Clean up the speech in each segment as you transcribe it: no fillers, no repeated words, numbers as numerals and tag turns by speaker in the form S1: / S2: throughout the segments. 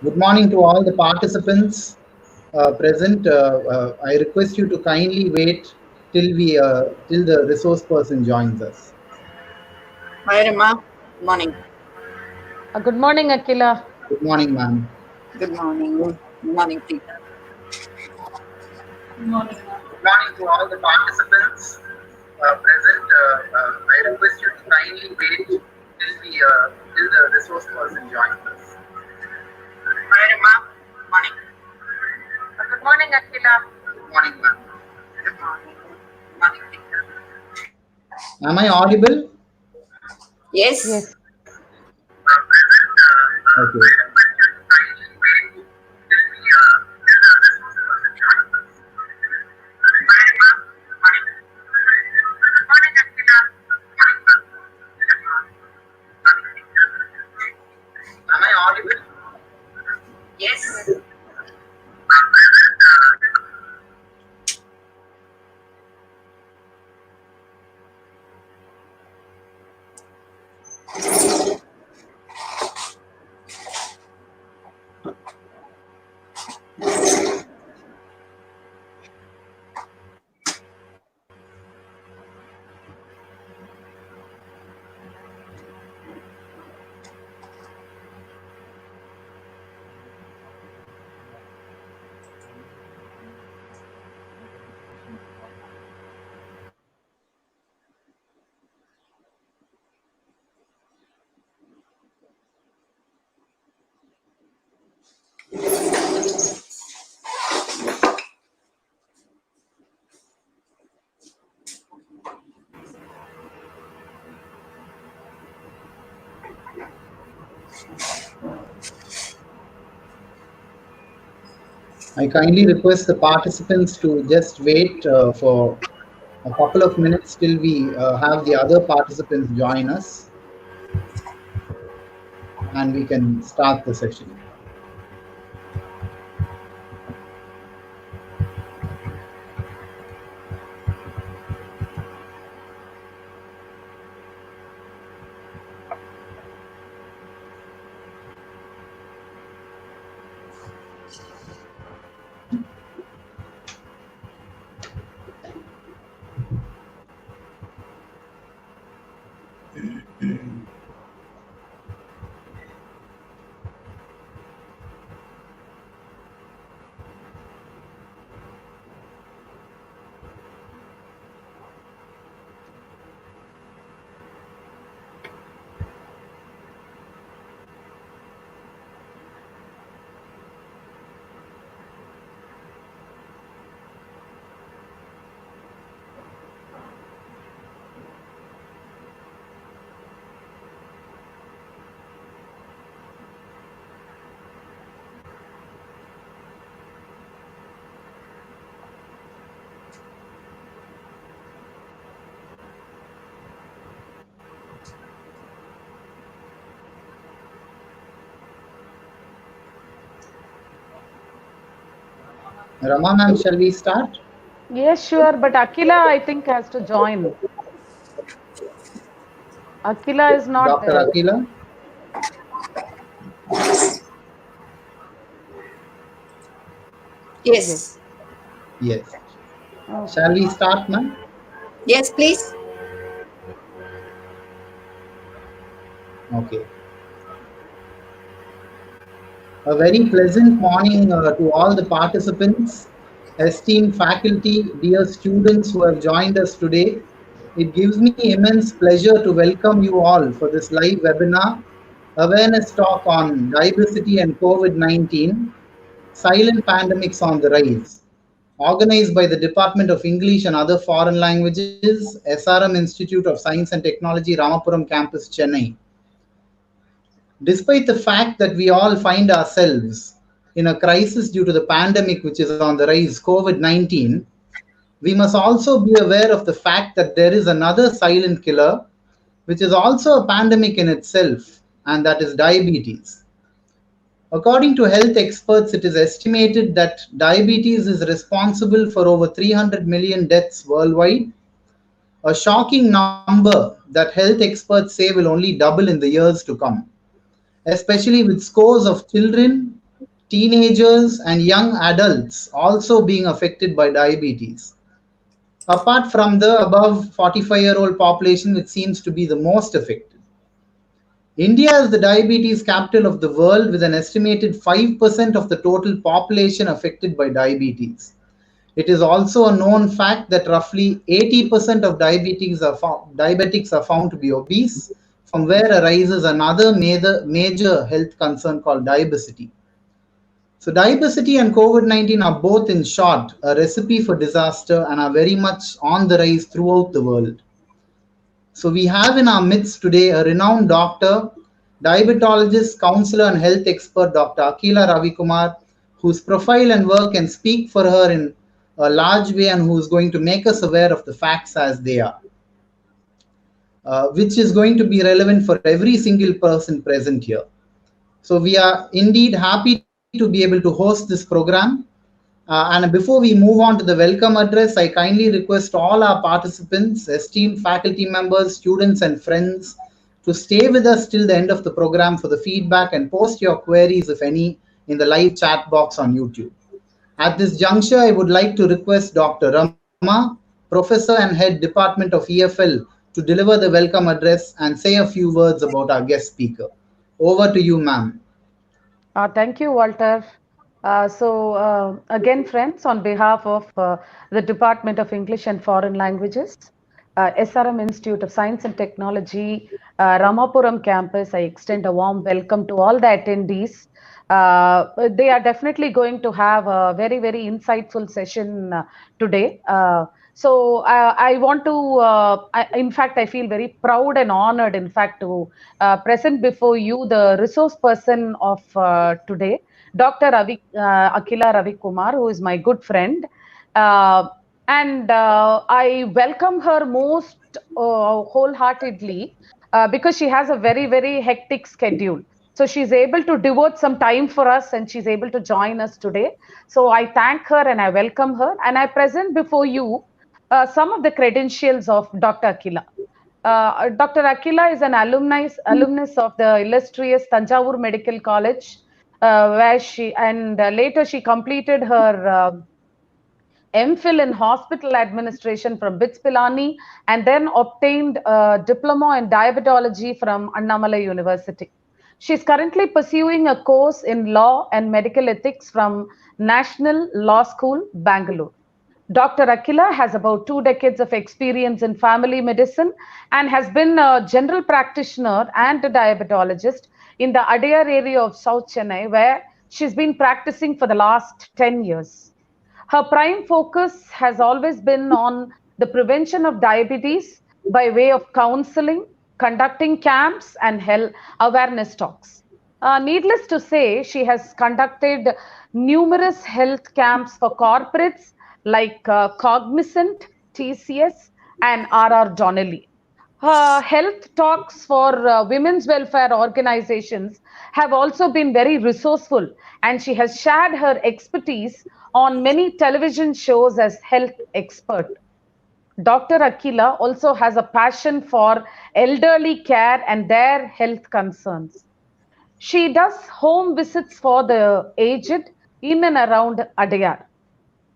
S1: Good morning to all the participants present. I request you to kindly wait till the resource person joins us.
S2: Hi, Rama. Morning.
S3: Good morning, Akila.
S1: Good morning, ma'am.
S2: Good morning. Good morning, Preeta.
S4: Good morning.
S1: Good morning to all the participants present. I request you to kindly wait till the resource person joins us.
S2: Hi, Rama. Morning.
S3: Good morning, Akila.
S1: Good morning, ma'am.
S2: Good morning. Good morning, Preeta.
S1: Am I audible?
S2: Yes.
S3: Yes.
S1: Okay. Am I audible?
S2: Yes.
S1: I kindly request the participants to just wait for a couple of minutes till we have the other participants join us and we can start the session. Rama ma'am, shall we start?
S3: Yes, sure. But Akila, I think, has to join. Akila is not
S1: Dr.
S3: there.
S1: Akila?
S3: Yes.
S2: Yes.
S1: Yes.
S3: Okay.
S1: Shall we start, ma'am?
S2: Yes, please.
S1: Okay. A very pleasant morning to all the participants, esteemed faculty, dear students who have joined us today. It gives me immense pleasure to welcome you all for this live webinar, awareness talk on diabesity and COVID-19, silent pandemics on the rise, organized by the Department of English and Other Foreign Languages, SRM Institute of Science and Technology, Ramapuram Campus, Chennai. Despite the fact that we all find ourselves in a crisis due to the pandemic which is on the rise, COVID-19, we must also be aware of the fact that there is another silent killer, which is also a pandemic in itself, and that is diabetes. According to health experts, it is estimated that diabetes is responsible for over 300 million deaths worldwide, a shocking number that health experts say will only double in the years to come, especially with scores of children teenagers, and young adults also being affected by diabetes. Apart from the above 45-year-old population, which seems to be the most affected. India is the diabetes capital of the world with an estimated 5% of the total population affected by diabetes. It is also a known fact that roughly 80% of diabetics are found to be obese, from where arises another major health concern called diabesity. So diabesity and COVID-19 are both, in short, a recipe for disaster and are very much on the rise throughout the world. So we have in our midst today a renowned doctor, diabetologist, counselor, and health expert, Dr. Akila Ravikumar, whose profile and work can speak for her in a large way and who is going to make us aware of the facts as they are, which is going to be relevant for every single person present here. So we are indeed happy to be able to host this program. And before we move on to the welcome address, I kindly request all our participants, esteemed faculty members, students, and friends to stay with us till the end of the program for the feedback and post your queries, if any, in the live chat box on YouTube. At this juncture, I would like to request Dr. Rama, Professor and Head Department of EFL, to deliver the welcome address and say a few words about our guest speaker. Over to you, ma'am.
S3: Thank you, Walter. Again, friends, on behalf of the Department of English and Foreign Languages, SRM Institute of Science and Technology, Ramapuram campus, I extend a warm welcome to all the attendees. They are definitely going to have a very, very insightful session today. I want to, in fact, I feel very proud and honored, in fact, to present before you the resource person of today, Dr. Akila Ravikumar, who is my good friend. I welcome her most wholeheartedly because she has a very, very hectic schedule. So she's able to devote some time for us and she's able to join us today. So I thank her and I welcome her and I present before you some of the credentials of Dr. Akila. Dr. Akila is an alumnus of the illustrious Tanjavur Medical College, where later she completed her MPhil in Hospital Administration from BITS Pilani and then obtained a diploma in diabetology from Annamalai University. She is currently pursuing a course in law and medical ethics from National Law School, Bangalore. Dr. Akila has about 2 decades of experience in family medicine and has been a general practitioner and a diabetologist in the Adyar area of South Chennai, where she's been practicing for the last 10 years. Her prime focus has always been on the prevention of diabetes by way of counseling, conducting camps, and health awareness talks. Needless to say, she has conducted numerous health camps for corporates like Cognizant, TCS, and RR Donnelly. Her health talks for women's welfare organizations have also been very resourceful, and she has shared her expertise on many television shows as health expert. Dr. Akila also has a passion for elderly care and their health concerns. She does home visits for the aged in and around Adyar.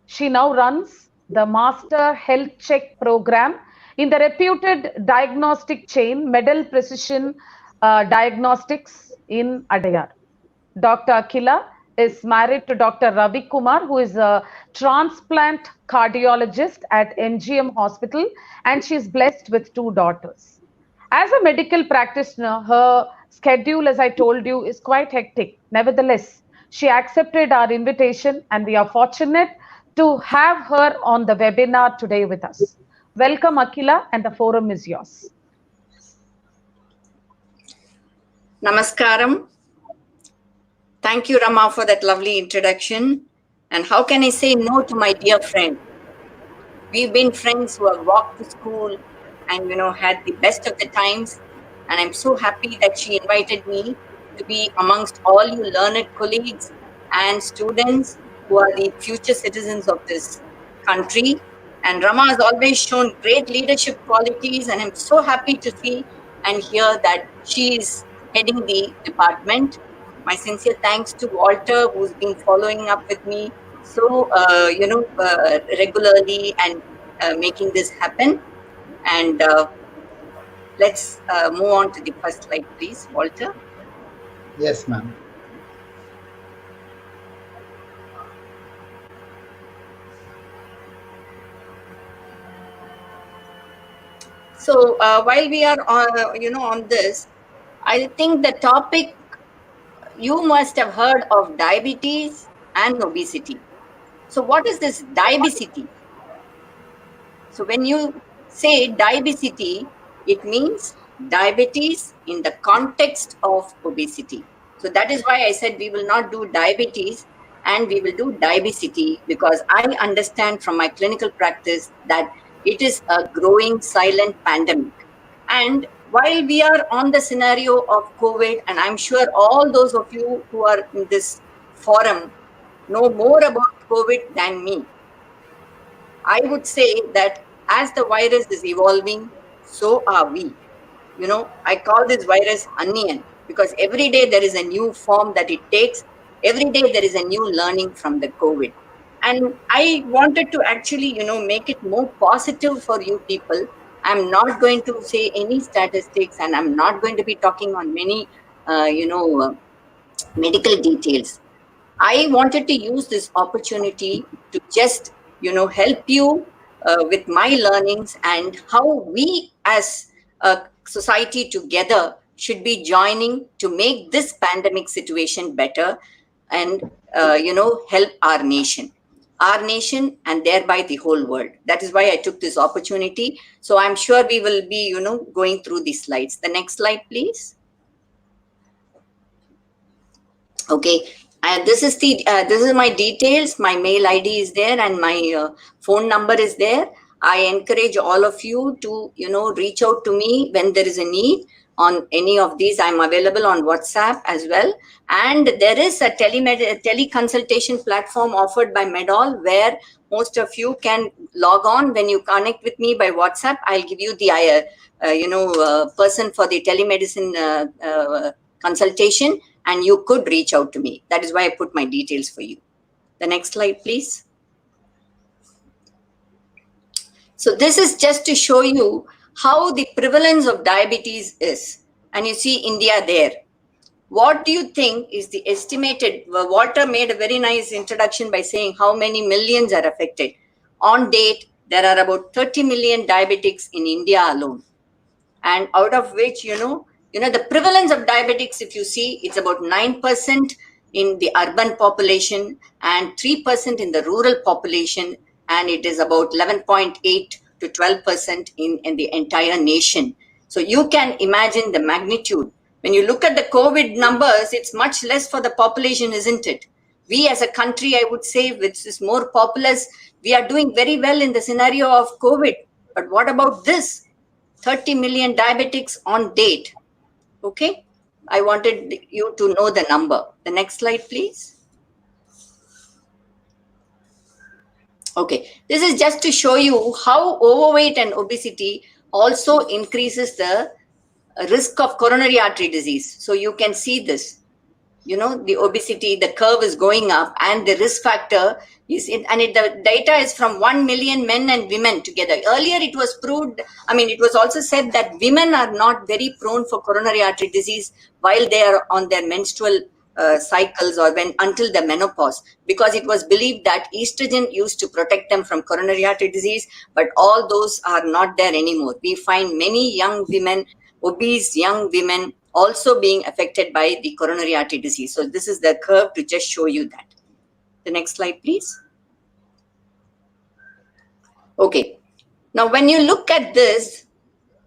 S3: She now runs the Master Health Check program in the reputed diagnostic chain Medal Precision Diagnostics in Adyar. Dr. Akila is married to Dr. Ravi Kumar, who is a transplant cardiologist at NGM Hospital, and she is blessed with 2 daughters. As a medical practitioner, her schedule, as I told you, is quite hectic. Nevertheless, she accepted our invitation, and we are fortunate to have her on the webinar today with us. Welcome, Akila, and the forum is yours.
S2: Namaskaram. Thank you, Rama, for that lovely introduction. And how can I say no to my dear friend? We've been friends who have walked to school and, had the best of the times. And I'm so happy that she invited me to be amongst all you learned colleagues and students who are the future citizens of this country. And Rama has always shown great leadership qualities, and I'm so happy to see and hear that she is heading the department. My sincere thanks to Walter, who's been following up with me so, regularly and making this happen. And let's move on to the first slide, please, Walter.
S1: Yes, ma'am.
S2: So while we are on this, I think the topic, you must have heard of diabetes and obesity. So what is this diabesity? So when you say diabesity, it means diabetes in the context of obesity. So that is why I said we will not do diabetes and we will do diabesity, because I understand from my clinical practice that it is a growing silent pandemic. And while we are on the scenario of COVID, and I'm sure all those of you who are in this forum know more about COVID than me, I would say that as the virus is evolving, so are we. I call this virus onion because every day there is a new form that it takes. Every day there is a new learning from the COVID. And I wanted to actually, make it more positive for you people. I'm not going to say any statistics and I'm not going to be talking on many, medical details. I wanted to use this opportunity to just, help you with my learnings and how we as a society together should be joining to make this pandemic situation better and, help our nation and thereby the whole world. That is why I took this opportunity. So I'm sure we will be, going through these slides. The next slide, please. Okay, this is my details. My mail ID is there and my phone number is there. I encourage all of you to reach out to me when there is a need on any of these. I'm available on WhatsApp as well, and there is a teleconsultation platform offered by Medall where most of you can log on. When you connect with me by WhatsApp, I'll give you the person for the telemedicine consultation, and you could reach out to me. That is why I put my details for you. The next slide, please. So this is just to show you how the prevalence of diabetes is. And you see India there. What do you think is the estimated? Walter made a very nice introduction by saying how many millions are affected. On date, there are about 30 million diabetics in India alone. And out of which, the prevalence of diabetics, if you see, it's about 9% in the urban population and 3% in the rural population, and it is about 11.8 to 12% in the entire nation. So you can imagine the magnitude. When you look at the COVID numbers, it's much less for the population, isn't it? We as a country, I would say, which is more populous, we are doing very well in the scenario of COVID. But what about this? 30 million diabetics on date. Okay, I wanted you to know the number. The next slide, please. Okay, this is just to show you how overweight and obesity also increases the risk of coronary artery disease. So you can see this. The obesity, the curve is going up, and the risk factor is the data is from 1 million men and women together. Earlier it was proved, it was also said that women are not very prone for coronary artery disease while they are on their menstrual cycles or until the menopause, because it was believed that estrogen used to protect them from coronary artery disease, but all those are not there anymore. We find many young women, obese young women, also being affected by the coronary artery disease. So this is the curve to just show you that. The next slide, please. Okay. Now, when you look at this,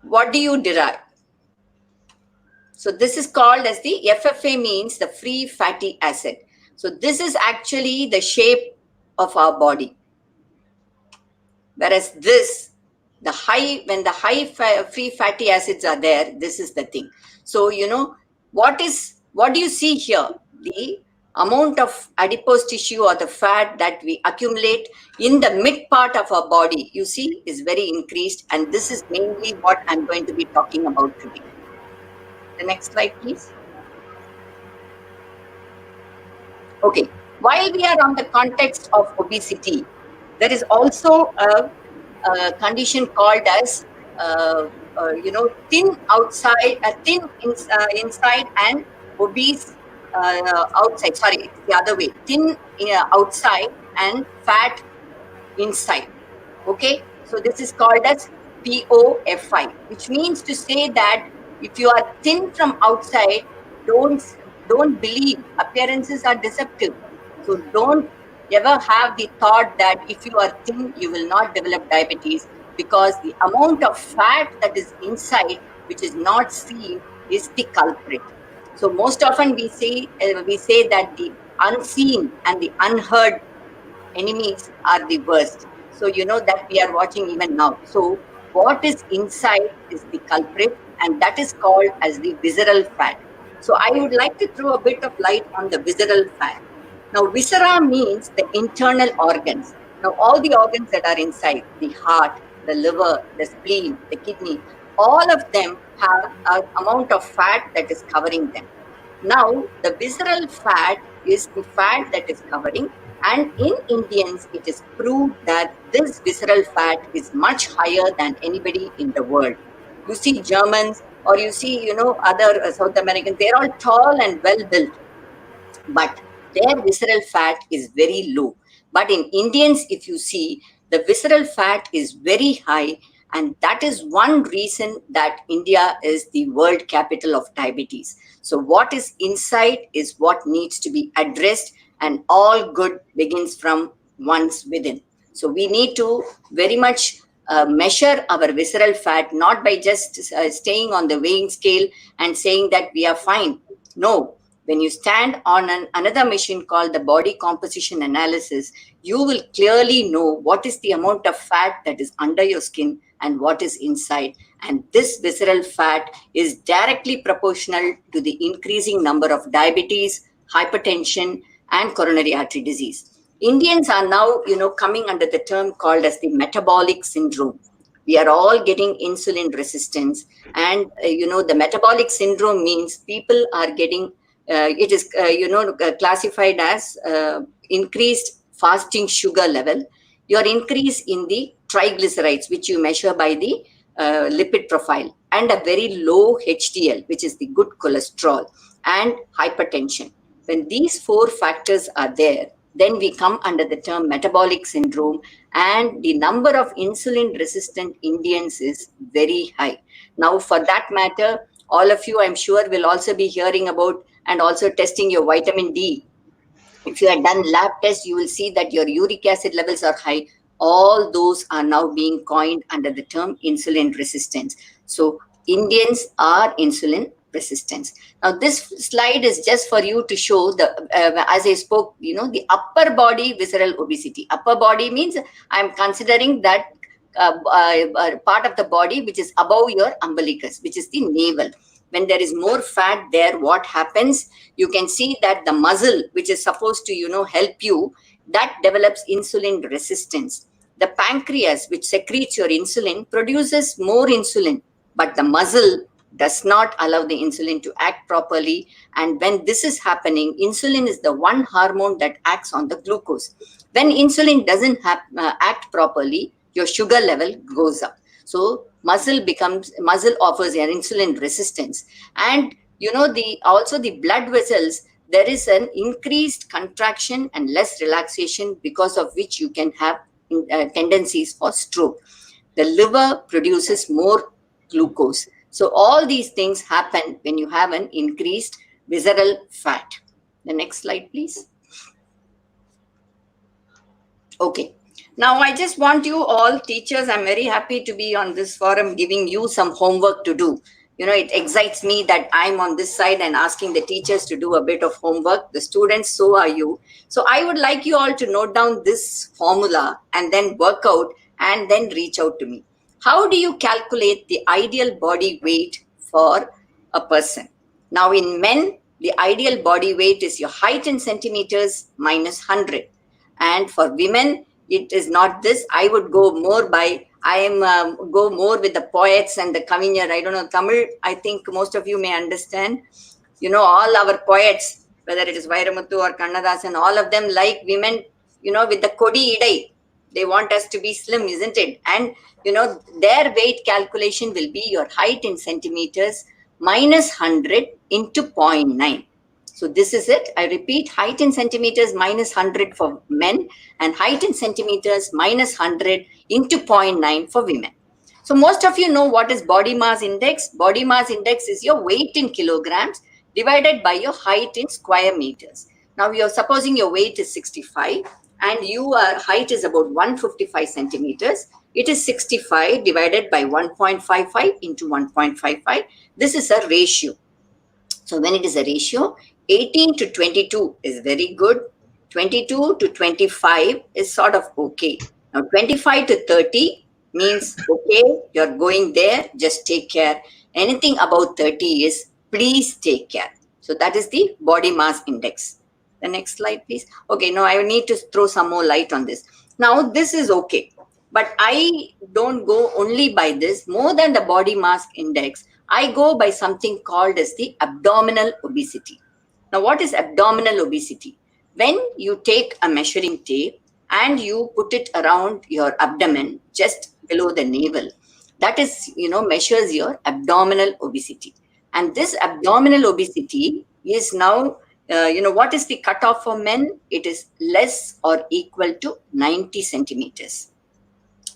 S2: what do you derive? So this is called as the FFA, means the free fatty acid. So this is actually the shape of our body. Whereas this, when the high free fatty acids are there, this is the thing. So, what do you see here? The amount of adipose tissue or the fat that we accumulate in the mid part of our body, you see, is very increased. And this is mainly what I'm going to be talking about today. The next slide, please. Okay, while we are on the context of obesity, there is also a condition called as thin outside, inside, and obese outside. Sorry, it's the other way. Thin outside and fat inside. Okay, so this is called as POFI, which means to say that if you are thin from outside, don't don't believe appearances are deceptive. So don't ever have the thought that if you are thin, you will not develop diabetes, because the amount of fat that is inside, which is not seen, is the culprit. So most often we say that the unseen and the unheard enemies are the worst. So you know that we are watching even now. So what is inside is the culprit, and that is called as the visceral fat. So I would like to throw a bit of light on the visceral fat. Now, viscera means the internal organs. Now, all the organs that are inside, the heart, the liver, the spleen, the kidney, all of them have an amount of fat that is covering them. Now, the visceral fat is the fat that is covering, and in Indians, it is proved that this visceral fat is much higher than anybody in the world. You see Germans, or you see, other South Americans, they're all tall and well built, but their visceral fat is very low. But in Indians, if you see, the visceral fat is very high, and that is one reason that India is the world capital of diabetes. So what is inside is what needs to be addressed, and all good begins from one's within. So we need to very much measure our visceral fat, not by just staying on the weighing scale and saying that we are fine. No, when you stand on another machine called the body composition analysis, you will clearly know what is the amount of fat that is under your skin and what is inside. And this visceral fat is directly proportional to the increasing number of diabetes, hypertension, and coronary artery disease. Indians are now, coming under the term called as the metabolic syndrome. We are all getting insulin resistance, and the metabolic syndrome means people are getting it is classified as increased fasting sugar level, your increase in the triglycerides, which you measure by the lipid profile, and a very low HDL, which is the good cholesterol, and hypertension. When these four factors are there, then we come under the term metabolic syndrome, and the number of insulin resistant Indians is very high. Now, for that matter, all of you, I'm sure, will also be hearing about and also testing your vitamin D. If you had done lab tests, you will see that your uric acid levels are high. All those are now being coined under the term insulin resistance. So Indians are insulin resistance. Now this slide is just for you to show the, as I spoke, the upper body visceral obesity. Upper body means I'm considering that part of the body which is above your umbilicus, which is the navel. When there is more fat there, what happens? You can see that the muscle, which is supposed to, help you, that develops insulin resistance. The pancreas, which secretes your insulin, produces more insulin, but the muscle does not allow the insulin to act properly. And when this is happening, insulin is the one hormone that acts on the glucose. When insulin doesn't act properly, your sugar level goes up. So muscle offers an insulin resistance. And also the blood vessels, there is an increased contraction and less relaxation, because of which you can have tendencies for stroke. The liver produces more glucose. So all these things happen when you have an increased visceral fat. The next slide, please. Okay. Now, I just want you all teachers, I'm very happy to be on this forum giving you some homework to do. It excites me that I'm on this side and asking the teachers to do a bit of homework. The students, so are you. So I would like you all to note down this formula and then work out and then reach out to me. How do you calculate the ideal body weight for a person? Now, in men, the ideal body weight is your height in centimeters minus 100. And for women, it is not this. I would go more by, go more with the poets and the Kavinyar. I don't know, Tamil, I think most of you may understand. All our poets, whether it is Vairamuthu or Kannadasan, all of them like women, with the Kodi Idai. They want us to be slim, isn't it? And, their weight calculation will be your height in centimeters minus 100 into 0.9. So this is it. I repeat, height in centimeters minus 100 for men and height in centimeters minus 100 into 0.9 for women. So most of you know what is body mass index. Body mass index is your weight in kilograms divided by your height in square meters. Now you're supposing your weight is 65 and your height is about 155 centimeters. It is 65 divided by 1.55 into 1.55. This is a ratio. So when it is a ratio, 18 to 22 is very good. 22 to 25 is sort of okay. Now 25 to 30 means, okay, you're going there, just take care. Anything above 30 is, please take care. So that is the body mass index. The next slide, please. Okay, now I need to throw some more light on this. Now this is okay, but I don't go only by this. More than the body mass index, I go by something called as the abdominal obesity. Now what is abdominal obesity? When you take a measuring tape and you put it around your abdomen, just below the navel, that is, measures your abdominal obesity. And this abdominal obesity is now, what is the cutoff for men? It is less or equal to 90 centimeters.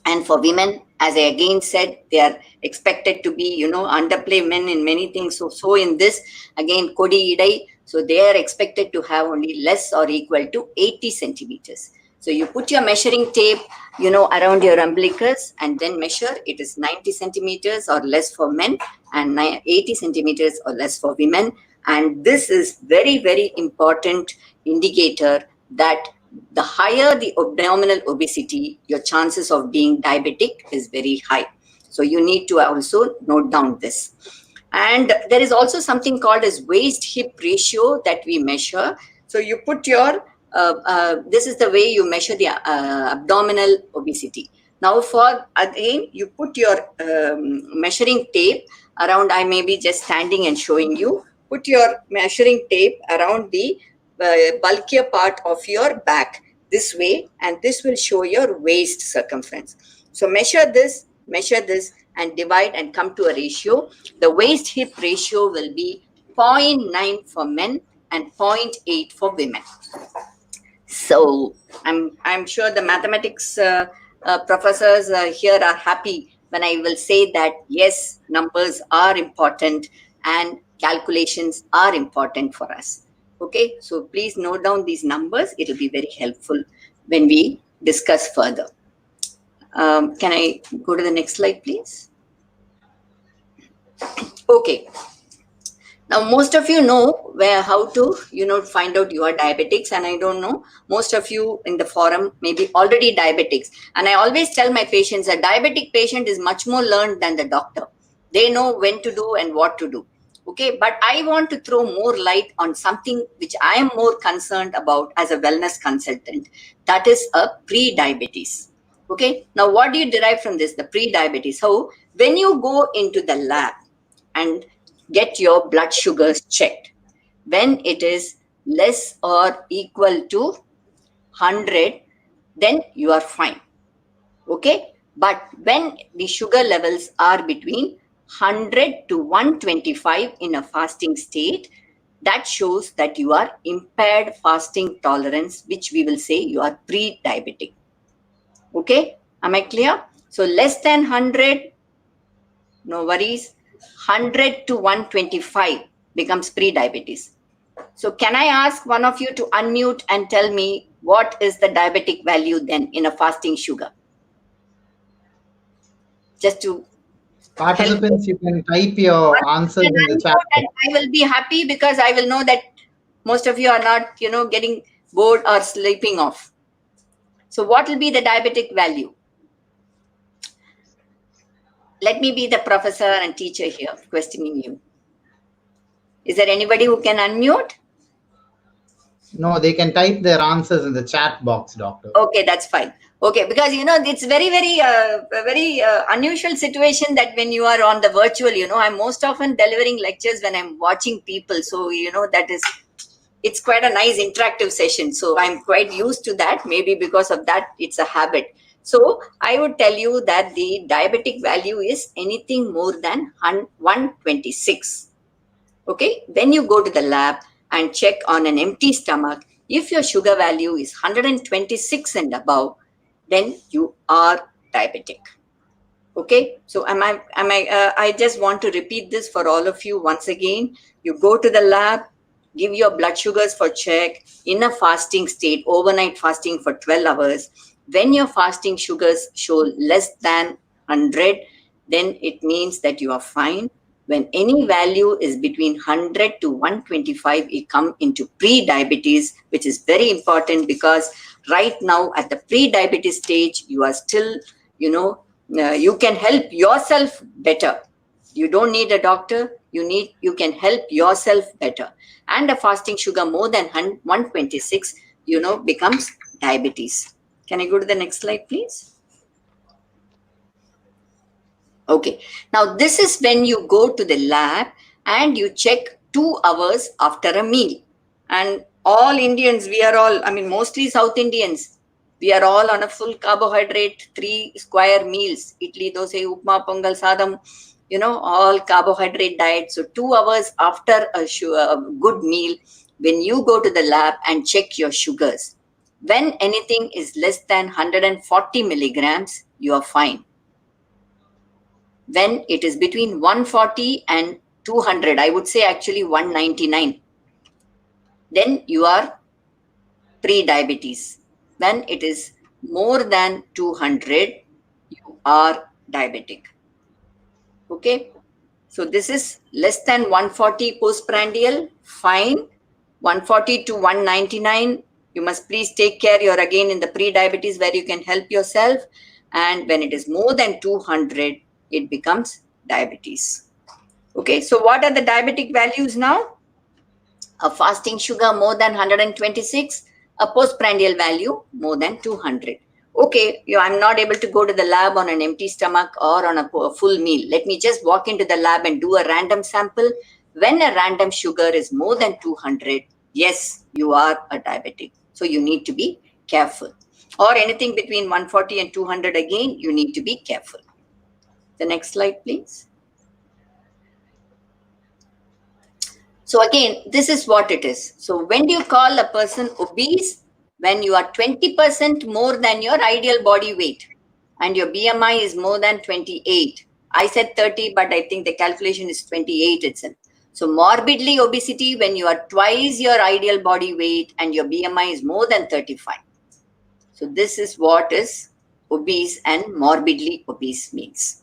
S2: And for women, as I again said, they are expected to be, underplay men in many things. So in this, again, Kodi Idai, so they are expected to have only less or equal to 80 centimeters. So you put your measuring tape, around your umbilicus and then measure. It is 90 centimeters or less for men and 80 centimeters or less for women. And this is very, very important indicator that the higher the abdominal obesity, your chances of being diabetic is very high. So you need to also note down this. And there is also something called as waist-hip ratio that we measure. So you put your, this is the way you measure the abdominal obesity. Now again, you put your measuring tape around, I may be just standing and showing you, put your measuring tape around the bulkier part of your back this way, and this will show your waist circumference. So measure this and divide and come to a ratio. The waist hip ratio will be 0.9 for men and 0.8 for women. So I'm sure the mathematics professors here are happy when I will say that yes, numbers are important and calculations are important for us. Okay, so please note down these numbers. It will be very helpful when we discuss further. Can I go to the next slide, please? Okay. Now, most of you know how to, find out you are diabetics. And I don't know, most of you in the forum may be already diabetics. And I always tell my patients, a diabetic patient is much more learned than the doctor. They know when to do and what to do. Okay, but I want to throw more light on something which I am more concerned about as a wellness consultant. That is a pre-diabetes. Okay, now what do you derive from this? The pre-diabetes. So when you go into the lab and get your blood sugars checked, when it is less or equal to 100, then you are fine. Okay, but when the sugar levels are between 100 to 125 in a fasting state, that shows that you are impaired fasting tolerance, which we will say you are pre-diabetic. Okay, am I clear? So less than 100, no worries. 100 to 125 becomes pre-diabetes. So can I ask one of you to unmute and tell me what is the diabetic value then in a fasting sugar? Just to
S1: participants, you can type your answers in the chat.
S2: And I will be happy because I will know that most of you are not, getting bored or sleeping off. So what will be the diabetic value? Let me be the professor and teacher here questioning you. Is there anybody who can unmute?
S1: No, they can type their answers in the chat box, doctor.
S2: Okay, that's fine. Okay, because, it's very, very unusual situation that when you are on the virtual, I'm most often delivering lectures when I'm watching people. So, that is, it's quite a nice interactive session. So I'm quite used to that. Maybe because of that, it's a habit. So I would tell you that the diabetic value is anything more than 126. Okay, when you go to the lab and check on an empty stomach, if your sugar value is 126 and above, then you are diabetic. Okay, so I just want to repeat this for all of you once again. You go to the lab, give your blood sugars for check in a fasting state, overnight fasting for 12 hours. When your fasting sugars show less than 100, then it means that you are fine. When any value is between 100 to 125, you come into pre-diabetes, which is very important because right now at the pre-diabetes stage, you are still, you can help yourself better. You don't need a doctor. You can help yourself better. And a fasting sugar more than 126, becomes diabetes. Can I go to the next slide, please? Okay. Now, this is when you go to the lab and you check 2 hours after a meal. And all Indians, mostly South Indians, we are all on a full carbohydrate, 3 square meals, idli, dosa, upma, pongal, sadam, all carbohydrate diet. So 2 hours after a good meal, when you go to the lab and check your sugars, when anything is less than 140 milligrams, you are fine. When it is between 140 and 200, I would say actually 199, then you are pre-diabetes. When it is more than 200, you are diabetic. Okay, so this is less than 140 postprandial, fine. 140 to 199, you must please take care. You're again in the pre-diabetes where you can help yourself. And when it is more than 200, it becomes diabetes. Okay, so what are the diabetic values now? A fasting sugar more than 126, a postprandial value more than 200. Okay, I'm not able to go to the lab on an empty stomach or on a full meal. Let me just walk into the lab and do a random sample. When a random sugar is more than 200, yes, you are a diabetic. So you need to be careful. Or anything between 140 and 200, again, you need to be careful. The next slide, please. So again, this is what it is. So when do you call a person obese? When you are 20% more than your ideal body weight and your BMI is more than 28. I said 30, but I think the calculation is 28 itself. So morbidly obesity when you are twice your ideal body weight and your BMI is more than 35. So this is what is obese and morbidly obese means.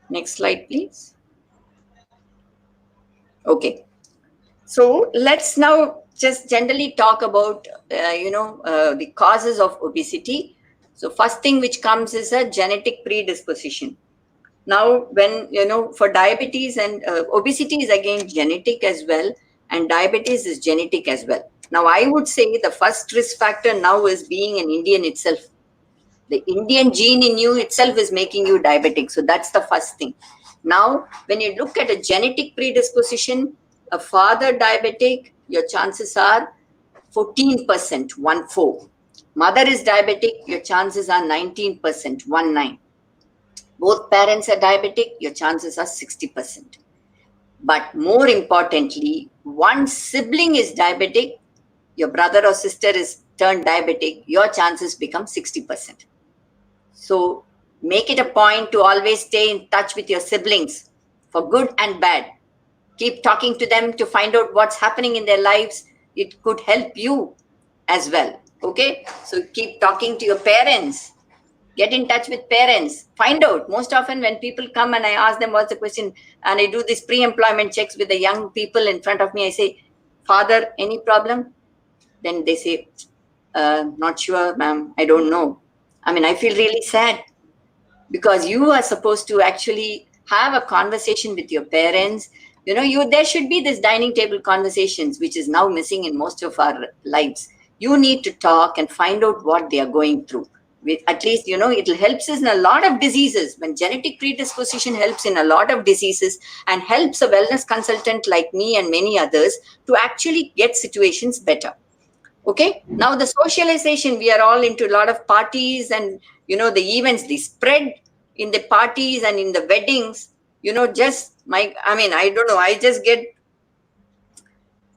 S2: Next slide, please. Okay. So let's now just generally talk about, the causes of obesity. So first thing which comes is a genetic predisposition. Now, when, for diabetes and obesity is again genetic as well, and diabetes is genetic as well. Now, I would say the first risk factor now is being an Indian itself. The Indian gene in you itself is making you diabetic. So that's the first thing. Now, when you look at a genetic predisposition, a father diabetic, your chances are 14%, 1-4. Mother is diabetic, your chances are 19%, 1-9. Both parents are diabetic, your chances are 60%. But more importantly, one sibling is diabetic, your brother or sister is turned diabetic, your chances become 60%. So make it a point to always stay in touch with your siblings for good and bad. Keep talking to them to find out what's happening in their lives. It could help you as well. Okay, so keep talking to your parents. Get in touch with parents. Find out. Most often when people come and I ask them what's the question, and I do these pre-employment checks with the young people in front of me, I say, "Father, any problem?" Then they say, "Not sure, ma'am. I don't know." I feel really sad because you are supposed to actually have a conversation with your parents. There should be this dining table conversations, which is now missing in most of our lives. You need to talk and find out what they are going through. At least, it helps us in a lot of diseases. When genetic predisposition helps in a lot of diseases and helps a wellness consultant like me and many others to actually get situations better. Okay, now the socialization, we are all into a lot of parties and, the events, the spread in the parties and in the weddings, I don't know, I just get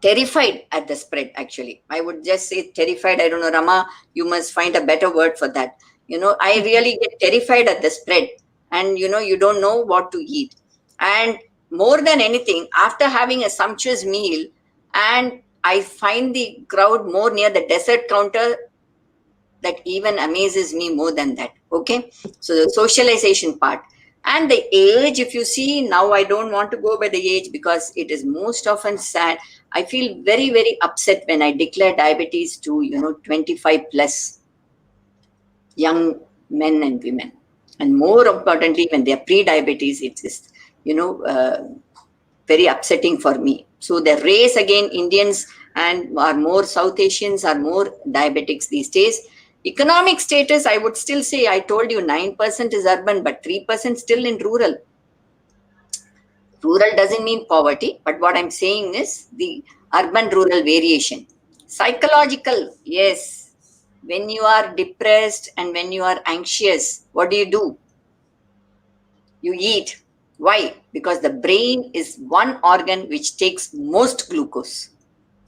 S2: terrified at the spread. Actually, I would just say terrified. I don't know, Rama, you must find a better word for that. I really get terrified at the spread, and you don't know what to eat. And more than anything, after having a sumptuous meal, and I find the crowd more near the dessert counter, that even amazes me more than that. Okay, so the socialization part. And the age, if you see, now I don't want to go by the age because it is most often sad. I feel very, very upset when I declare diabetes to, 25 plus young men and women. And more importantly, when they are pre-diabetes, it is, very upsetting for me. So the race again, Indians and are more South Asians are more diabetics these days. Economic status, I would still say, I told you 9% is urban, but 3% still in rural. Rural doesn't mean poverty, but what I'm saying is the urban-rural variation. Psychological, yes. When you are depressed and when you are anxious, what do? You eat. Why? Because the brain is one organ which takes most glucose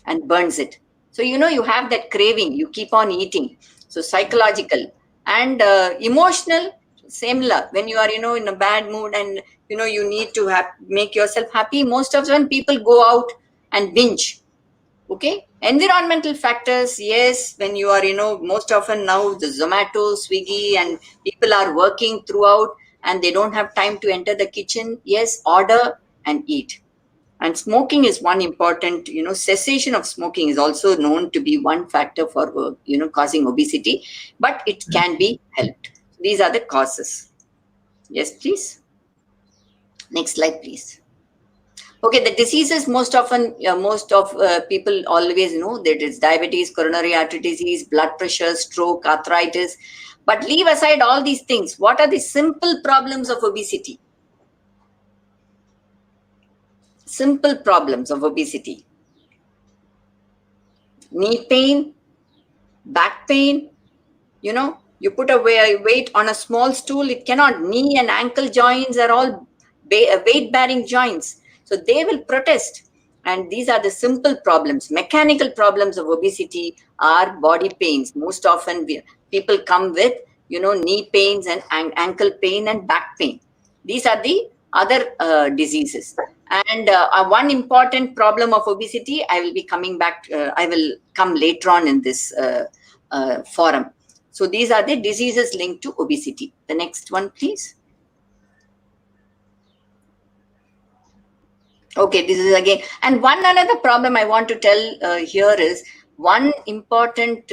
S2: and burns it. So, you have that craving, you keep on eating. So psychological and emotional, similar. When you are, in a bad mood and, you need to make yourself happy, most of the time people go out and binge. Okay. Environmental factors, yes. When you are, most often now the Zomato, Swiggy and people are working throughout and they don't have time to enter the kitchen. Yes, order and eat. And smoking is one important, cessation of smoking is also known to be one factor for, causing obesity, but it can be helped. These are the causes. Yes, please. Next slide, please. Okay, the diseases most of people always know that it's diabetes, coronary artery disease, blood pressure, stroke, arthritis. But leave aside all these things. What are the simple problems of obesity? Simple problems of obesity. Knee pain, back pain, you put a weight on a small stool, it cannot. Knee and ankle joints are all weight-bearing joints. So they will protest. And these are the simple problems. Mechanical problems of obesity are body pains. Most often people come with, knee pains and ankle pain and back pain. These are the other diseases. And one important problem of obesity, I will be coming back, I will come later on in this forum. So these are the diseases linked to obesity. The next one, please. Okay, this is again. And another problem I want to tell here is one important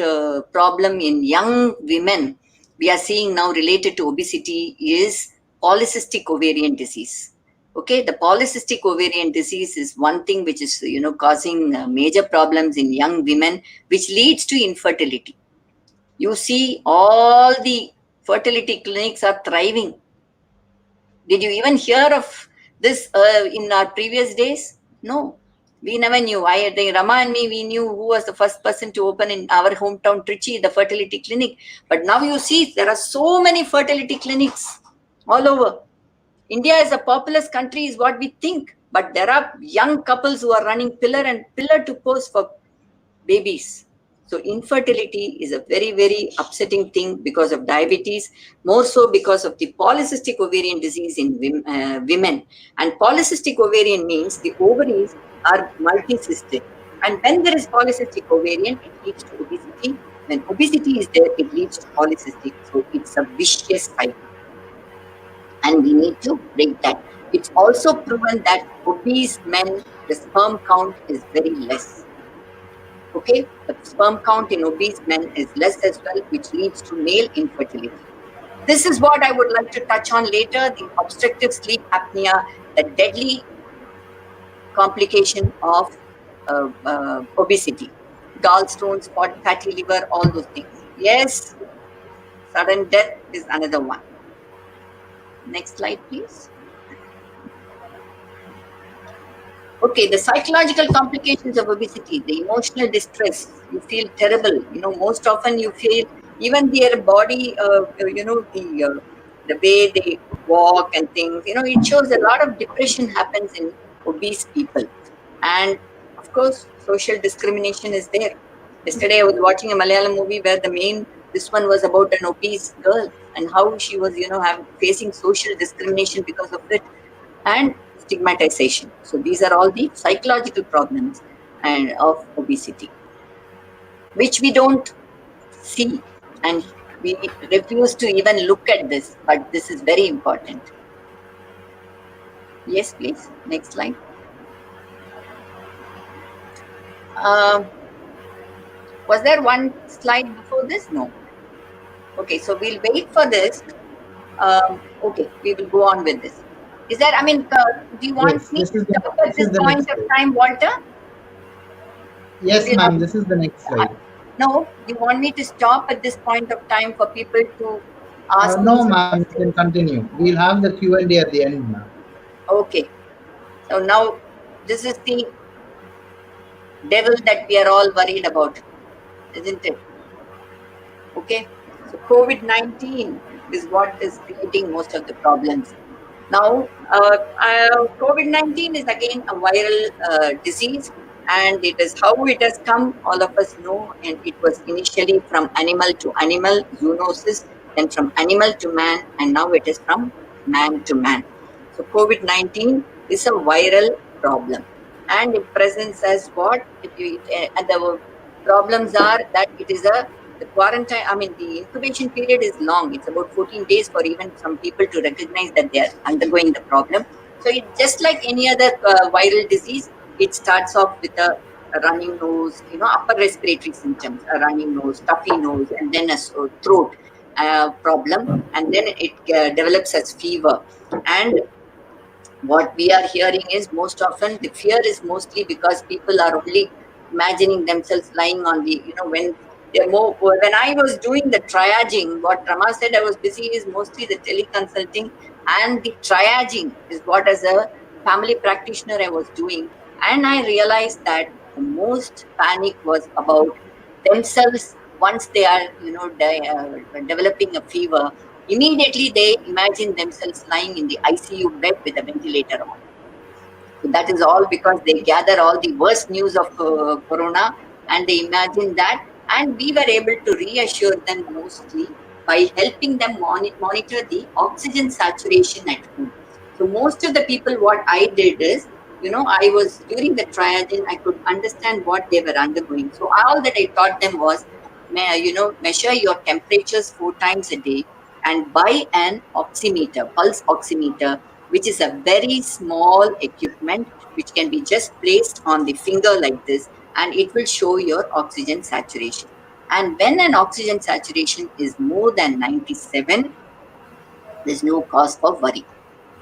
S2: problem in young women we are seeing now related to obesity is polycystic ovarian disease. Okay, the polycystic ovarian disease is one thing which is, causing major problems in young women, which leads to infertility. You see, all the fertility clinics are thriving. Did you even hear of this in our previous days? No, we never knew. I think Rama and me, we knew who was the first person to open in our hometown, Trichy, the fertility clinic. But now you see, there are so many fertility clinics all over. India is a populous country is what we think, but there are young couples who are running pillar to post for babies. So infertility is a very, very upsetting thing because of diabetes, more so because of the polycystic ovarian disease in women. And polycystic ovarian means the ovaries are multicystic. And when there is polycystic ovarian, it leads to obesity. When obesity is there, it leads to polycystic. So it's a vicious cycle. And we need to break that. It's also proven that obese men, the sperm count is very less. Okay, the sperm count in obese men is less as well, which leads to male infertility. This is what I would like to touch on later, the obstructive sleep apnea, the deadly complication of obesity, gallstones, fatty liver, all those things. Yes. Sudden death is another one. Next slide, please. Okay, the psychological complications of obesity, the emotional distress, you feel terrible. Most often you feel even their body, the way they walk and things, it shows a lot of depression happens in obese people. And of course, social discrimination is there. Yesterday, I was watching a Malayalam movie where this one was about an obese girl and how she was, facing social discrimination because of it, and stigmatization. So these are all the psychological problems and of obesity, which we don't see, and we refuse to even look at this, but this is very important. Yes, please. Next slide. Was there one slide before this? No. Okay, so we'll wait for this. Okay, we will go on with this. Is there, do you want me to stop at this point of time, Walter?
S1: Yes, ma'am, this is the next slide.
S2: No, you want me to stop at this point of time for people to ask?
S1: No, ma'am, you can continue. We'll have the Q&A at the end, ma'am.
S2: Okay. So now this is the devil that we are all worried about, isn't it? Okay. So COVID-19 is what is creating most of the problems. Now, COVID-19 is again a viral disease, and it is how it has come, all of us know, and it was initially from animal to animal, zoonosis, then from animal to man, and now it is from man to man. So COVID-19 is a viral problem, and it presents as what? And the problems are that it is the quarantine, the incubation period is long. It's about 14 days for even some people to recognize that they are undergoing the problem. So it's just like any other viral disease. It starts off with a running nose, upper respiratory symptoms, a running nose, stuffy nose, and then a throat problem, and then it develops as fever. And what we are hearing is most often the fear is mostly because people are only imagining themselves lying on the, when I was doing the triaging, what Rama said I was busy is mostly the teleconsulting, and the triaging is what as a family practitioner I was doing. And I realized that the most panic was about themselves once they are, developing a fever. Immediately they imagine themselves lying in the ICU bed with a ventilator on. So that is all because they gather all the worst news of corona and they imagine that. And we were able to reassure them mostly by helping them monitor the oxygen saturation at home. So most of the people, what I did is, I was during the triaging, I could understand what they were undergoing. So all that I taught them was, measure your temperatures 4 times a day and buy an oximeter, pulse oximeter, which is a very small equipment which can be just placed on the finger like this, and it will show your oxygen saturation. And when an oxygen saturation is more than 97, there's no cause for worry.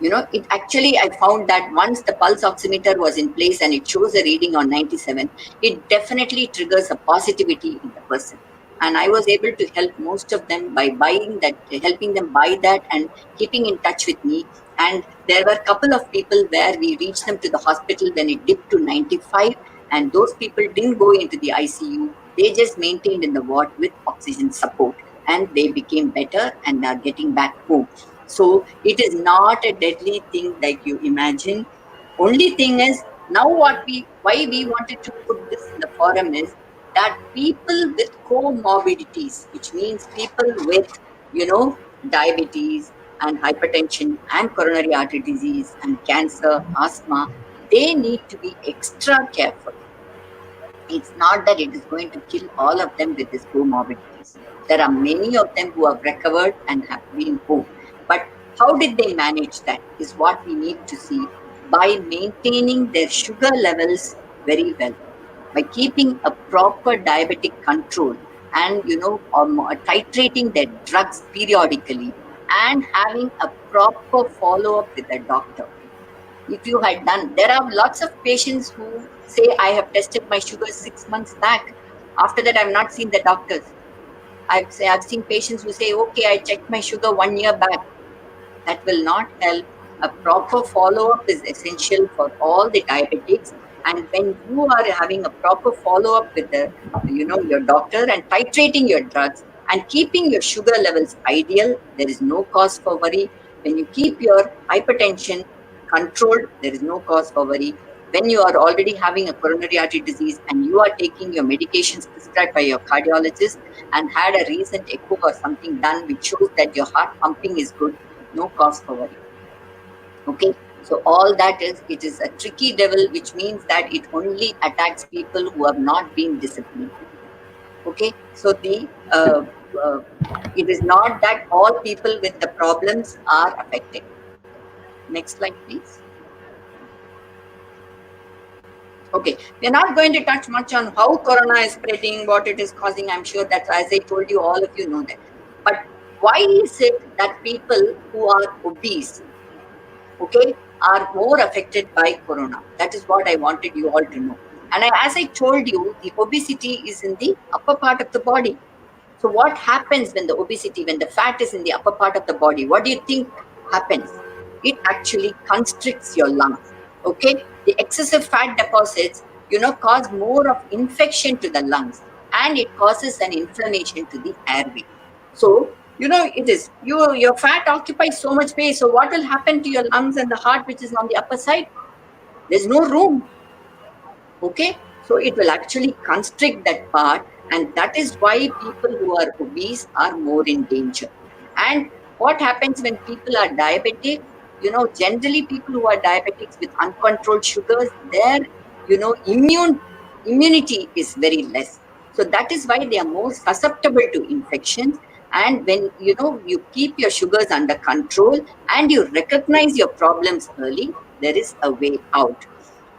S2: It actually, I found that once the pulse oximeter was in place and it shows a reading on 97, it definitely triggers a positivity in the person. And I was able to help most of them by helping them buy that and keeping in touch with me. And there were a couple of people where we reached them to the hospital when it dipped to 95, and those people didn't go into the ICU. They just maintained in the ward with oxygen support, and they became better and are getting back home. So it is not a deadly thing like you imagine. Only thing is, now why we wanted to put this in the forum is that people with comorbidities, which means people with, diabetes and hypertension and coronary artery disease and cancer, asthma, they need to be extra careful. It's not that it is going to kill all of them with these comorbidities. There are many of them who have recovered and have been home. But how did they manage that is what we need to see, by maintaining their sugar levels very well, by keeping a proper diabetic control and, titrating their drugs periodically and having a proper follow-up with a doctor. If you had done, there are lots of patients who say, I have tested my sugar 6 months back. After that, I have not seen the doctors. I've seen patients who say, okay, I checked my sugar 1 year back. That will not help. A proper follow-up is essential for all the diabetics. And when you are having a proper follow-up with your doctor and titrating your drugs and keeping your sugar levels ideal, there is no cause for worry. When you keep your hypertension controlled, there is no cause for worry. When you are already having a coronary artery disease and you are taking your medications prescribed by your cardiologist and had a recent echo or something done which shows that your heart pumping is good, no cause for worry. Okay, so all that it is a tricky devil, which means that it only attacks people who have not been disciplined. Okay, so it is not that all people with the problems are affected. Next slide, please. Okay, we're not going to touch much on how corona is spreading, what it is causing. I'm sure that, as I told you, all of you know that. But why is it that people who are obese, okay, are more affected by corona? That is what I wanted you all to know. And as I told you, the obesity is in the upper part of the body. So what happens when the fat is in the upper part of the body? What do you think happens? It actually constricts your lungs. Okay, the excessive fat deposits, cause more of infection to the lungs, and it causes an inflammation to the airway. So, it is your fat occupies so much space. So what will happen to your lungs and the heart, which is on the upper side? There's no room. Okay, so it will actually constrict that part, and that is why people who are obese are more in danger. And what happens when people are diabetic? Generally people who are diabetics with uncontrolled sugars, their immunity is very less. So that is why they are more susceptible to infections. And when you keep your sugars under control and you recognize your problems early, there is a way out.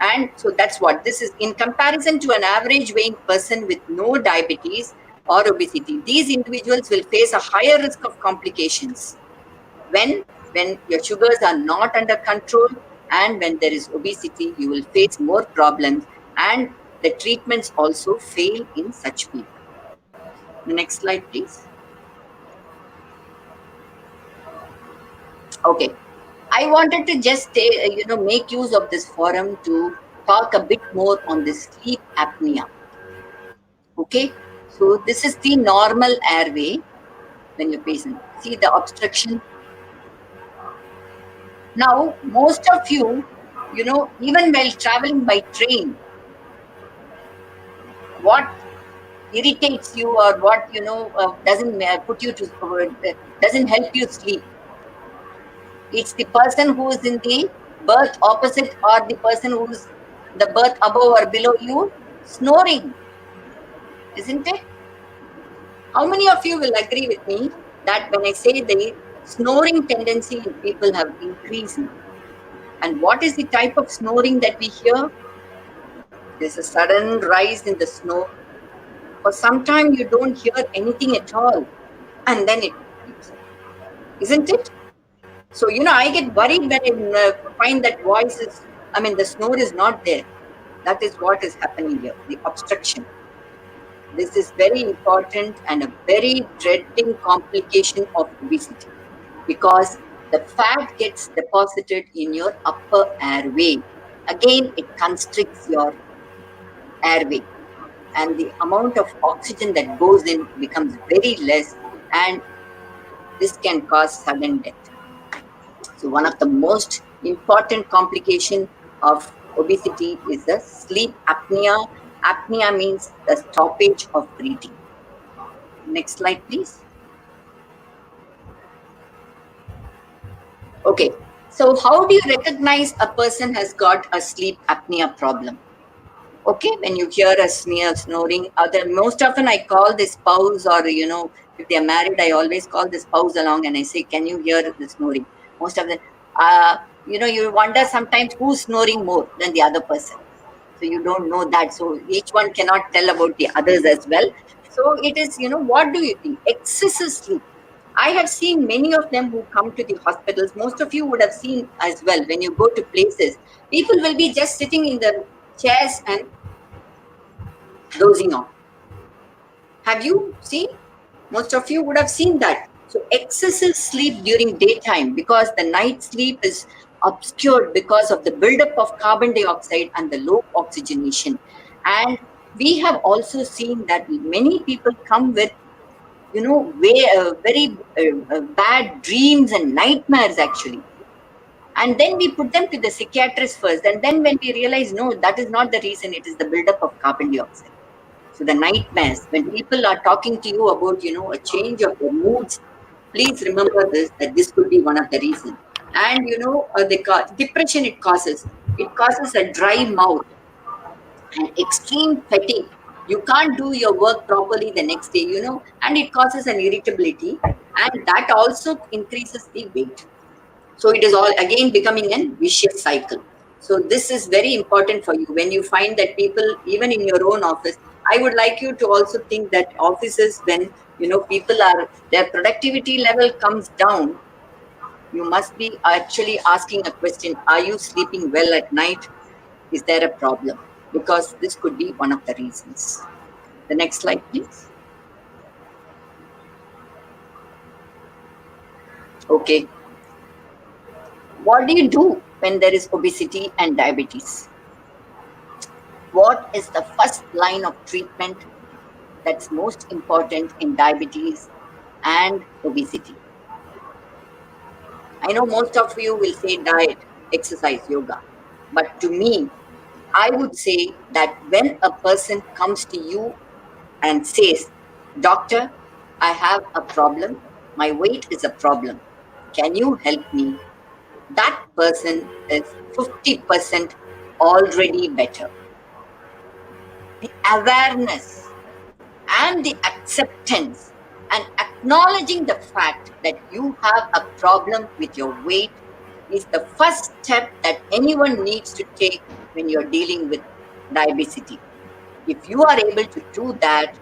S2: And so that's what this is. In comparison to an average weighing person with no diabetes or obesity, these individuals will face a higher risk of complications when your sugars are not under control, and when there is obesity, you will face more problems, and the treatments also fail in such people. The next slide, please. Okay. I wanted to just make use of this forum to talk a bit more on this sleep apnea. Okay, so this is the normal airway when you're patient. See the obstruction. Now, most of you, even while traveling by train, what irritates you or what doesn't put you to doesn't help you sleep? It's the person who is in the berth opposite or the person who's the berth above or below you snoring, isn't it? How many of you will agree with me that when I say the snoring tendency in people have increased now? And what is the type of snoring that we hear? There's a sudden rise in the snore. For some time you don't hear anything at all, and then it keeps up. Isn't it? So, I get worried when I find that the snore is not there. That is what is happening here, the obstruction. This is very important and a very dreading complication of obesity, because the fat gets deposited in your upper airway. Again, it constricts your airway, and the amount of oxygen that goes in becomes very less, and this can cause sudden death. So one of the most important complications of obesity is the sleep apnea. Apnea means the stoppage of breathing. Next slide, please. Okay, so how do you recognize a person has got a sleep apnea problem? Okay, when you hear a snoring, most often I call the spouse, or if they're married, I always call the spouse along and I say, can you hear the snoring? Most of them, you wonder sometimes who's snoring more than the other person. So you don't know that. So each one cannot tell about the others as well. So it is, what do you think? Excessive sleep. I have seen many of them who come to the hospitals. Most of you would have seen as well, when you go to places, people will be just sitting in the chairs and dozing off. Have you seen? Most of you would have seen that. So excessive sleep during daytime, because the night sleep is obscured because of the buildup of carbon dioxide and the low oxygenation. And we have also seen that many people come with, very bad dreams and nightmares actually. And then we put them to the psychiatrist first. And then when we realize, no, that is not the reason, it is the buildup of carbon dioxide. So the nightmares, when people are talking to you about, a change of their moods, please remember this, that this could be one of the reasons. And, the depression it causes a dry mouth and extreme fatigue. You can't do your work properly the next day, and it causes an irritability, and that also increases the weight. So it is all again becoming a vicious cycle. So this is very important for you. When you find that people, even in your own office, I would like you to also think that offices, when people are, their productivity level comes down, you must be actually asking a question: are you sleeping well at night? Is there a problem? Because this could be one of the reasons. The next slide, please. Okay. What do you do when there is obesity and diabetes? What is the first line of treatment that's most important in diabetes and obesity? I know most of you will say diet, exercise, yoga. But to me, I would say that when a person comes to you and says, "Doctor, I have a problem. My weight is a problem. Can you help me?" That person is 50% already better. The awareness and the acceptance and acknowledging the fact that you have a problem with your weight is the first step that anyone needs to take when you're dealing with diabesity. If you are able to do that,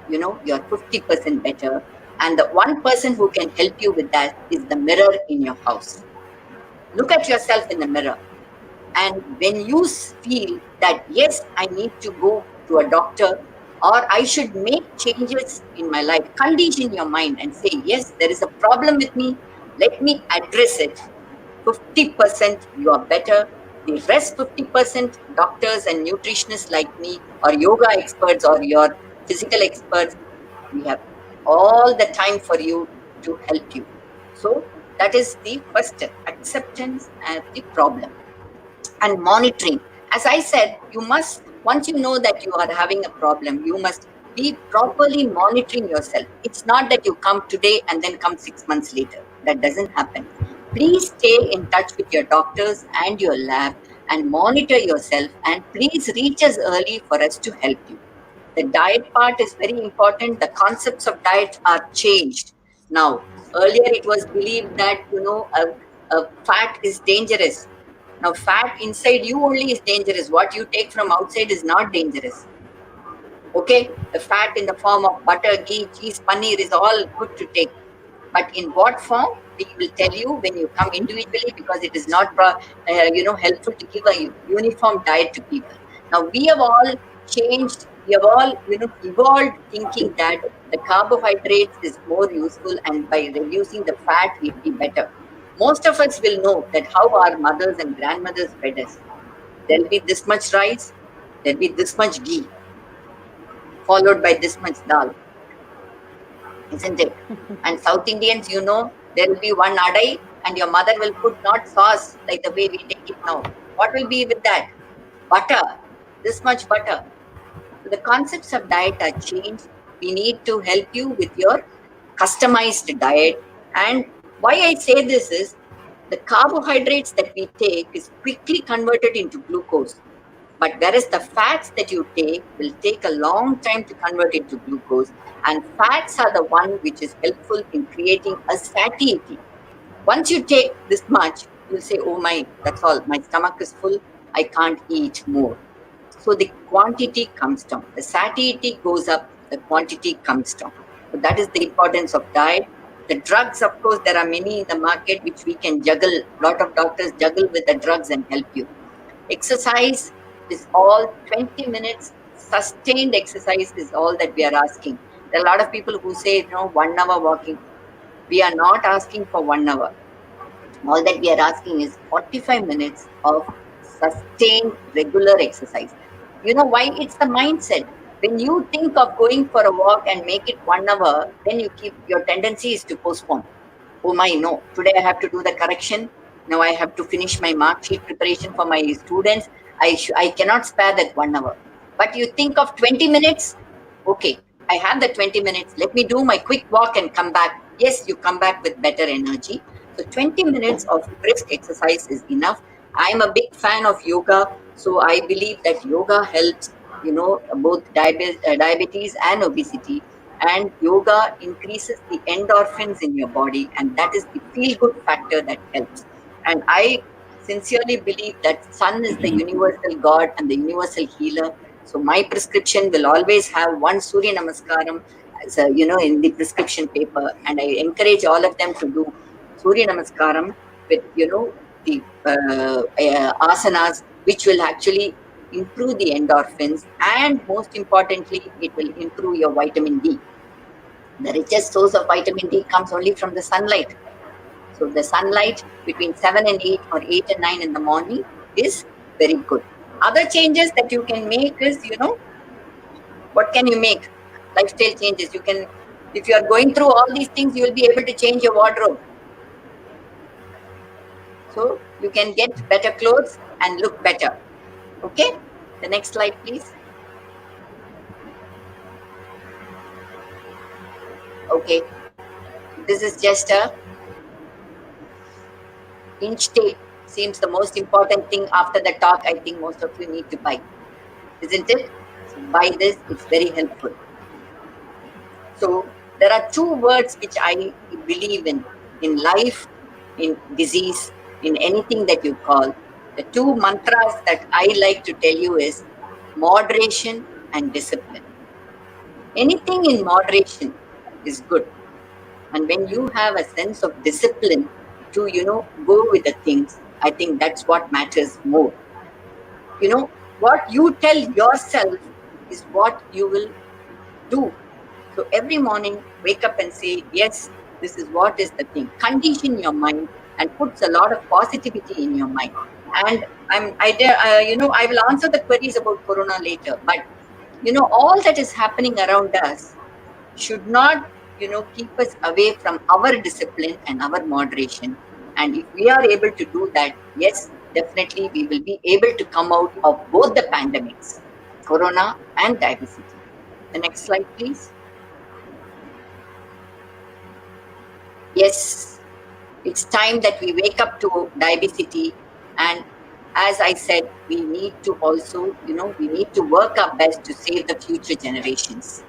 S2: you're 50% better. And the one person who can help you with that is the mirror in your house. Look at yourself in the mirror. And when you feel that, yes, I need to go to a doctor, or I should make changes in my life, condition your mind and say, yes, there is a problem with me. Let me address it. 50% you are better. The rest 50%, doctors and nutritionists like me, or yoga experts, or your physical experts, we have all the time for you to help you. So that is the first step, acceptance and the problem. And monitoring. As I said, you must, once you know that you are having a problem, you must be properly monitoring yourself. It's not that you come today and then come 6 months later. That doesn't happen. Please stay in touch with your doctors and your lab and monitor yourself, and please reach us early for us to help you. The diet part is very important. The concepts of diet are changed now. Earlier it was believed that fat is dangerous. Now fat inside you only is dangerous. What you take from outside is not dangerous. Okay, the fat in the form of butter, ghee, cheese, paneer is all good to take. But in what form, we will tell you when you come individually, because it is not helpful to give a uniform diet to people. Now we have all changed, we have all evolved thinking that the carbohydrates is more useful, and by reducing the fat it will be better. Most of us will know that how our mothers and grandmothers fed us. There'll be this much rice, there'll be this much ghee, followed by this much dal. Isn't it? And South Indians, there will be one adai, and your mother will put not sauce like the way we take it now. What will be with that? Butter, this much butter. So the concepts of diet are changed. We need to help you with your customized diet. And why I say this is, the carbohydrates that we take is quickly converted into glucose. But whereas the fats that you take will take a long time to convert into glucose, and fats are the one which is helpful in creating a satiety. Once you take this much, you'll say, oh my, that's all, my stomach is full, I can't eat more. So the quantity comes down. The satiety goes up, the quantity comes down. So that is the importance of diet. The drugs, of course, there are many in the market which we can juggle. A lot of doctors juggle with the drugs and help you. Exercise is all 20 minutes. Sustained exercise is all that we are asking. There are a lot of people who say, 1 hour walking. We are not asking for 1 hour. All that we are asking is 45 minutes of sustained regular exercise. You know why? It's the mindset. When you think of going for a walk and make it 1 hour, then your tendency is to postpone. Oh my, no, today I have to do the correction. Now I have to finish my mark sheet preparation for my students. I cannot spare that 1 hour. But you think of 20 minutes. Okay, I have the 20 minutes. Let me do my quick walk and come back. Yes, you come back with better energy. So 20 minutes of brisk exercise is enough. I'm a big fan of yoga. So I believe that yoga helps, both diabetes and obesity. And yoga increases the endorphins in your body, and that is the feel good factor that helps. And I sincerely believe that sun is the universal god and the universal healer. So my prescription will always have one Surya Namaskaram as in the prescription paper, and I encourage all of them to do Surya Namaskaram with the asanas, which will actually improve the endorphins, and most importantly, it will improve your vitamin D. The richest source of vitamin D comes only from the sunlight. So the sunlight between 7 and 8 or 8 and 9 in the morning is very good. Other changes that you can make is, what can you make? Lifestyle changes. You can, if you are going through all these things, you will be able to change your wardrobe. So you can get better clothes and look better. Okay? The next slide, please. Okay. This is just a inch tape. Seems the most important thing after the talk. I think most of you need to buy. Isn't it? So buy this. It's very helpful. So there are two words which I believe in life, in disease, in anything that you call. The two mantras that I like to tell you is moderation and discipline. Anything in moderation is good. And when you have a sense of discipline to, go with the things, I think that's what matters more. What you tell yourself is what you will do. So every morning, wake up and say, yes, this is what is the thing. Condition your mind and puts a lot of positivity in your mind. And I will answer the queries about Corona later. But, all that is happening around us should not, keep us away from our discipline and our moderation. And if we are able to do that, yes, definitely we will be able to come out of both the pandemics, Corona and Diabesity. The next slide, please. Yes, it's time that we wake up to Diabesity. And as I said, we need to also, we need to work our best to save the future generations.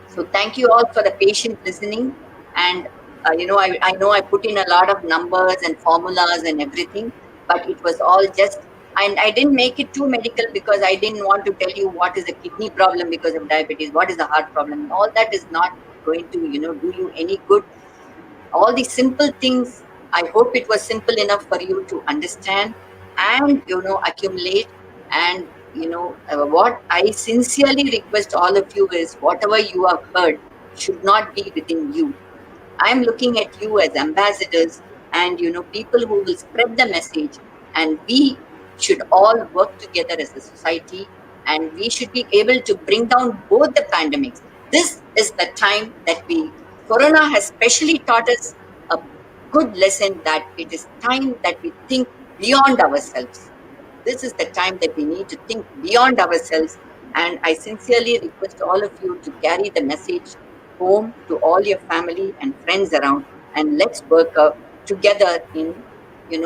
S2: So thank you all for the patient listening. And, I know I put in a lot of numbers and formulas and everything, but it was all just, and I didn't make it too medical because I didn't want to tell you what is a kidney problem because of diabetes, what is a heart problem. All that is not going to, do you any good. All these simple things, I hope it was simple enough for you to understand and, accumulate. And, what I sincerely request all of you is whatever you have heard should not be within you. I'm looking at you as ambassadors and, people who will spread the message. And we should all work together as a society, and we should be able to bring down both the pandemics. This is the time that Corona has specially taught us a good lesson that it is time that we think beyond ourselves. This is the time that we need to think beyond ourselves. And I sincerely request all of you to carry the message home to all your family and friends around, and let's work together in, bring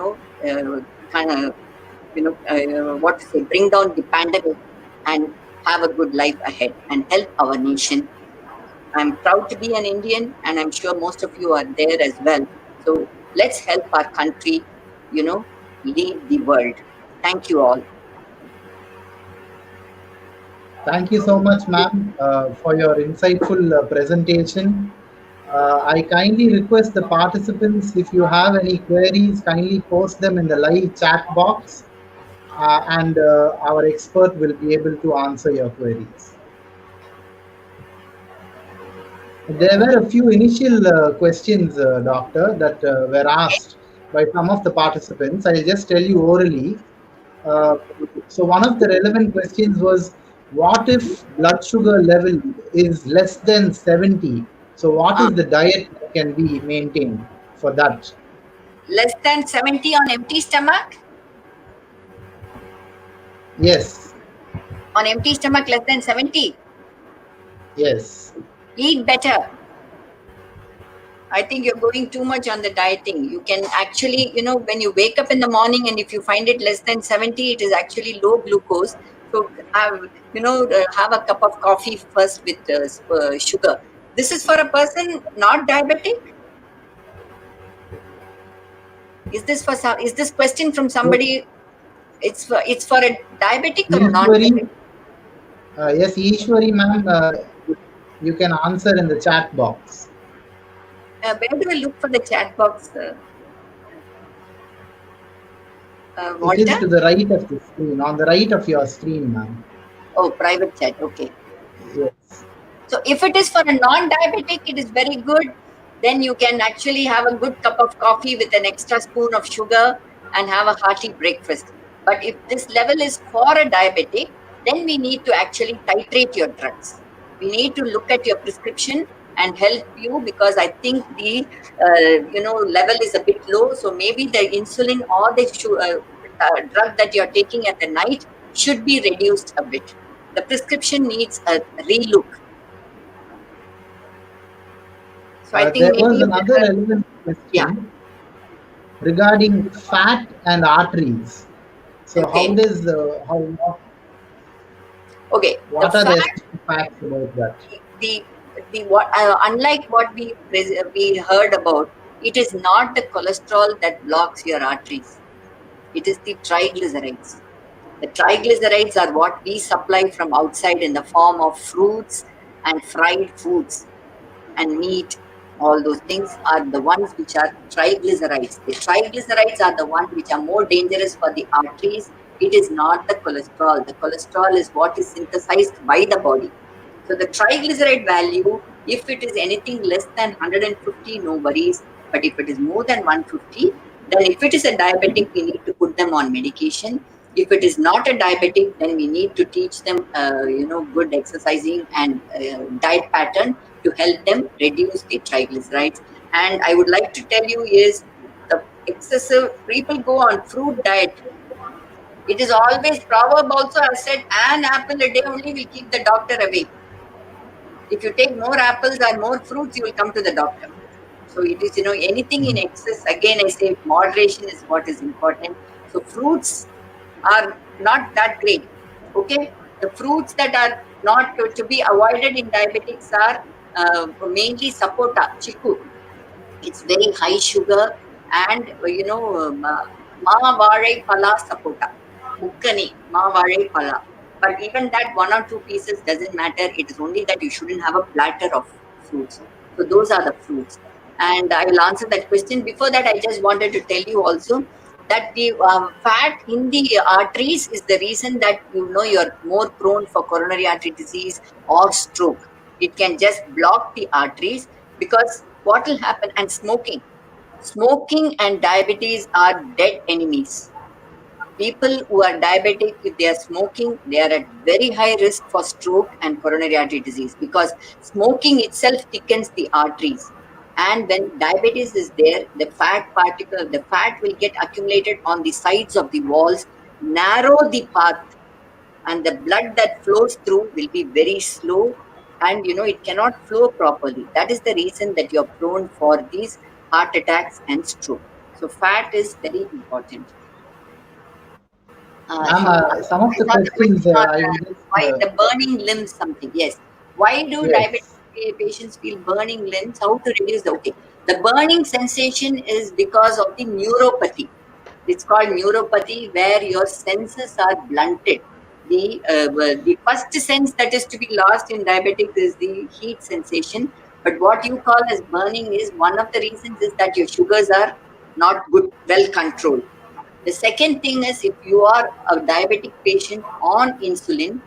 S2: down the pandemic and have a good life ahead and help our nation. I'm proud to be an Indian, and I'm sure most of you are there as well. So let's help our country, lead the world. Thank you all.
S1: Thank you so much, ma'am, for your insightful presentation. I kindly request the participants, if you have any queries, kindly post them in the live chat box, and our expert will be able to answer your queries. There were a few initial questions, doctor, that were asked by some of the participants. I'll just tell you orally. Uh, so one of the relevant questions was, what if blood sugar level is less than 70? So what
S2: Uh,
S1: is the diet that can be maintained for that?
S2: less than 70 on empty stomach?
S1: Yes,
S2: On empty stomach, less than 70.
S1: yes.
S2: Eat better. I think you're going too much on the dieting. You can actually, when you wake up in the morning and if you find it less than 70, it is actually low glucose. So, have a cup of coffee first with sugar. This is for a person not diabetic. Is this question from somebody? It's for a diabetic or
S1: Ishwari,
S2: non-diabetic?
S1: yes, Ishwari ma'am, you can answer in the chat box.
S2: Where do I look for the chat box,
S1: It is
S2: Walter?
S1: to the right of the screen, on the right of your screen, ma'am.
S2: Oh, private chat. Okay.
S1: Yes.
S2: So if it is for a non-diabetic, it is very good. Then you can actually have a good cup of coffee with an extra spoon of sugar and have a hearty breakfast. But if this level is for a diabetic, then we need to actually titrate your drugs. We need to look at your prescription and help you, because I think the level is a bit low. So maybe the insulin or the drug that you're taking at the night should be reduced a bit. The prescription needs a relook. So I think
S1: There was
S2: maybe
S1: another relevant
S2: yeah.
S1: question regarding fat and arteries. So
S2: Okay.
S1: how does
S2: Okay.
S1: what
S2: The
S1: are the
S2: fat,
S1: facts about that?
S2: the what unlike what we heard about, it is not the cholesterol that blocks your arteries. It is the triglycerides. The triglycerides are what we supply from outside in the form of fruits and fried foods and meat. All those things are the ones which are triglycerides. The triglycerides are the ones which are more dangerous for the arteries. It is not the cholesterol. The cholesterol is what is synthesized by the body. So the triglyceride value, if it is anything less than 150, no worries. But if it is more than 150, then if it is a diabetic, we need to put them on medication. If it is not a diabetic, then we need to teach them, good exercising and diet pattern to help them reduce the triglycerides. And I would like to tell you is the excessive people go on fruit diet. It is always proverb also has said, an apple a day only will keep the doctor away. If you take more apples and more fruits, you will come to the doctor. So it is, anything in excess. Again, I say moderation is what is important. So fruits are not that great. Okay, the fruits that are not to be avoided in diabetics are mainly sapota, chiku. It's very high sugar, and ma varai pala sapota, mukkani ma varai pala. But even that one or two pieces doesn't matter. It is only that you shouldn't have a platter of fruits. So those are the fruits. And I will answer that question. Before that, I just wanted to tell you also that the fat in the arteries is the reason that you're more prone for coronary artery disease or stroke. It can just block the arteries, because what will happen? And smoking and diabetes are dead enemies. People who are diabetic, if they are smoking, they are at very high risk for stroke and coronary artery disease, because smoking itself thickens the arteries. And when diabetes is there, the fat will get accumulated on the sides of the walls, narrow the path, and the blood that flows through will be very slow, and it cannot flow properly. That is the reason that you're prone for these heart attacks and stroke. So fat is very important.
S1: Ma'am, some of the
S2: It's on the
S1: questions
S2: question on
S1: I will just
S2: why the burning limbs something. Yes. Why do
S1: yes.
S2: diabetic patients feel burning limbs? How to reduce the okay? The burning sensation is because of the neuropathy. It's called neuropathy, where your senses are blunted. The first sense that is to be lost in diabetics is the heat sensation. But what you call as burning is one of the reasons is that your sugars are not good, well controlled. The second thing is, if you are a diabetic patient on insulin,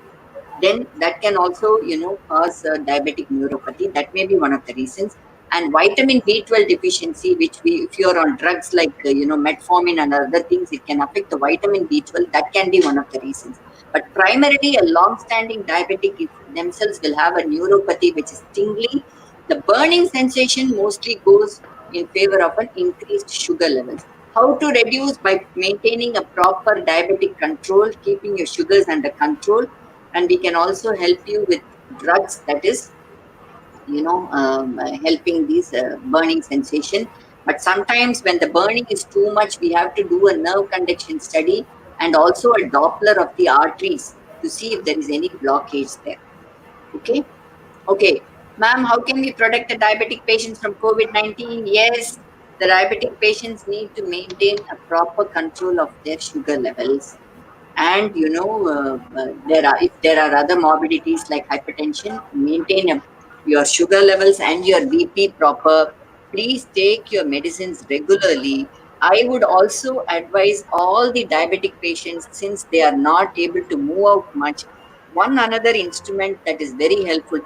S2: then that can also, cause diabetic neuropathy. That may be one of the reasons. And vitamin B12 deficiency, which if you're on drugs like, metformin and other things, it can affect the vitamin B12. That can be one of the reasons. But primarily, a long-standing diabetic themselves will have a neuropathy, which is tingling. The burning sensation mostly goes in favor of an increased sugar levels. How to reduce? By maintaining a proper diabetic control, keeping your sugars under control. And we can also help you with drugs that is, helping these burning sensation. But sometimes when the burning is too much, we have to do a nerve conduction study and also a Doppler of the arteries to see if there is any blockage there. Okay, ma'am, how can we protect the diabetic patients from COVID-19? Yes, the diabetic patients need to maintain a proper control of their sugar levels. And if there are other morbidities like hypertension, maintain your sugar levels and your BP proper. Please take your medicines regularly. I would also advise all the diabetic patients, since they are not able to move out much, one another instrument that is very helpful.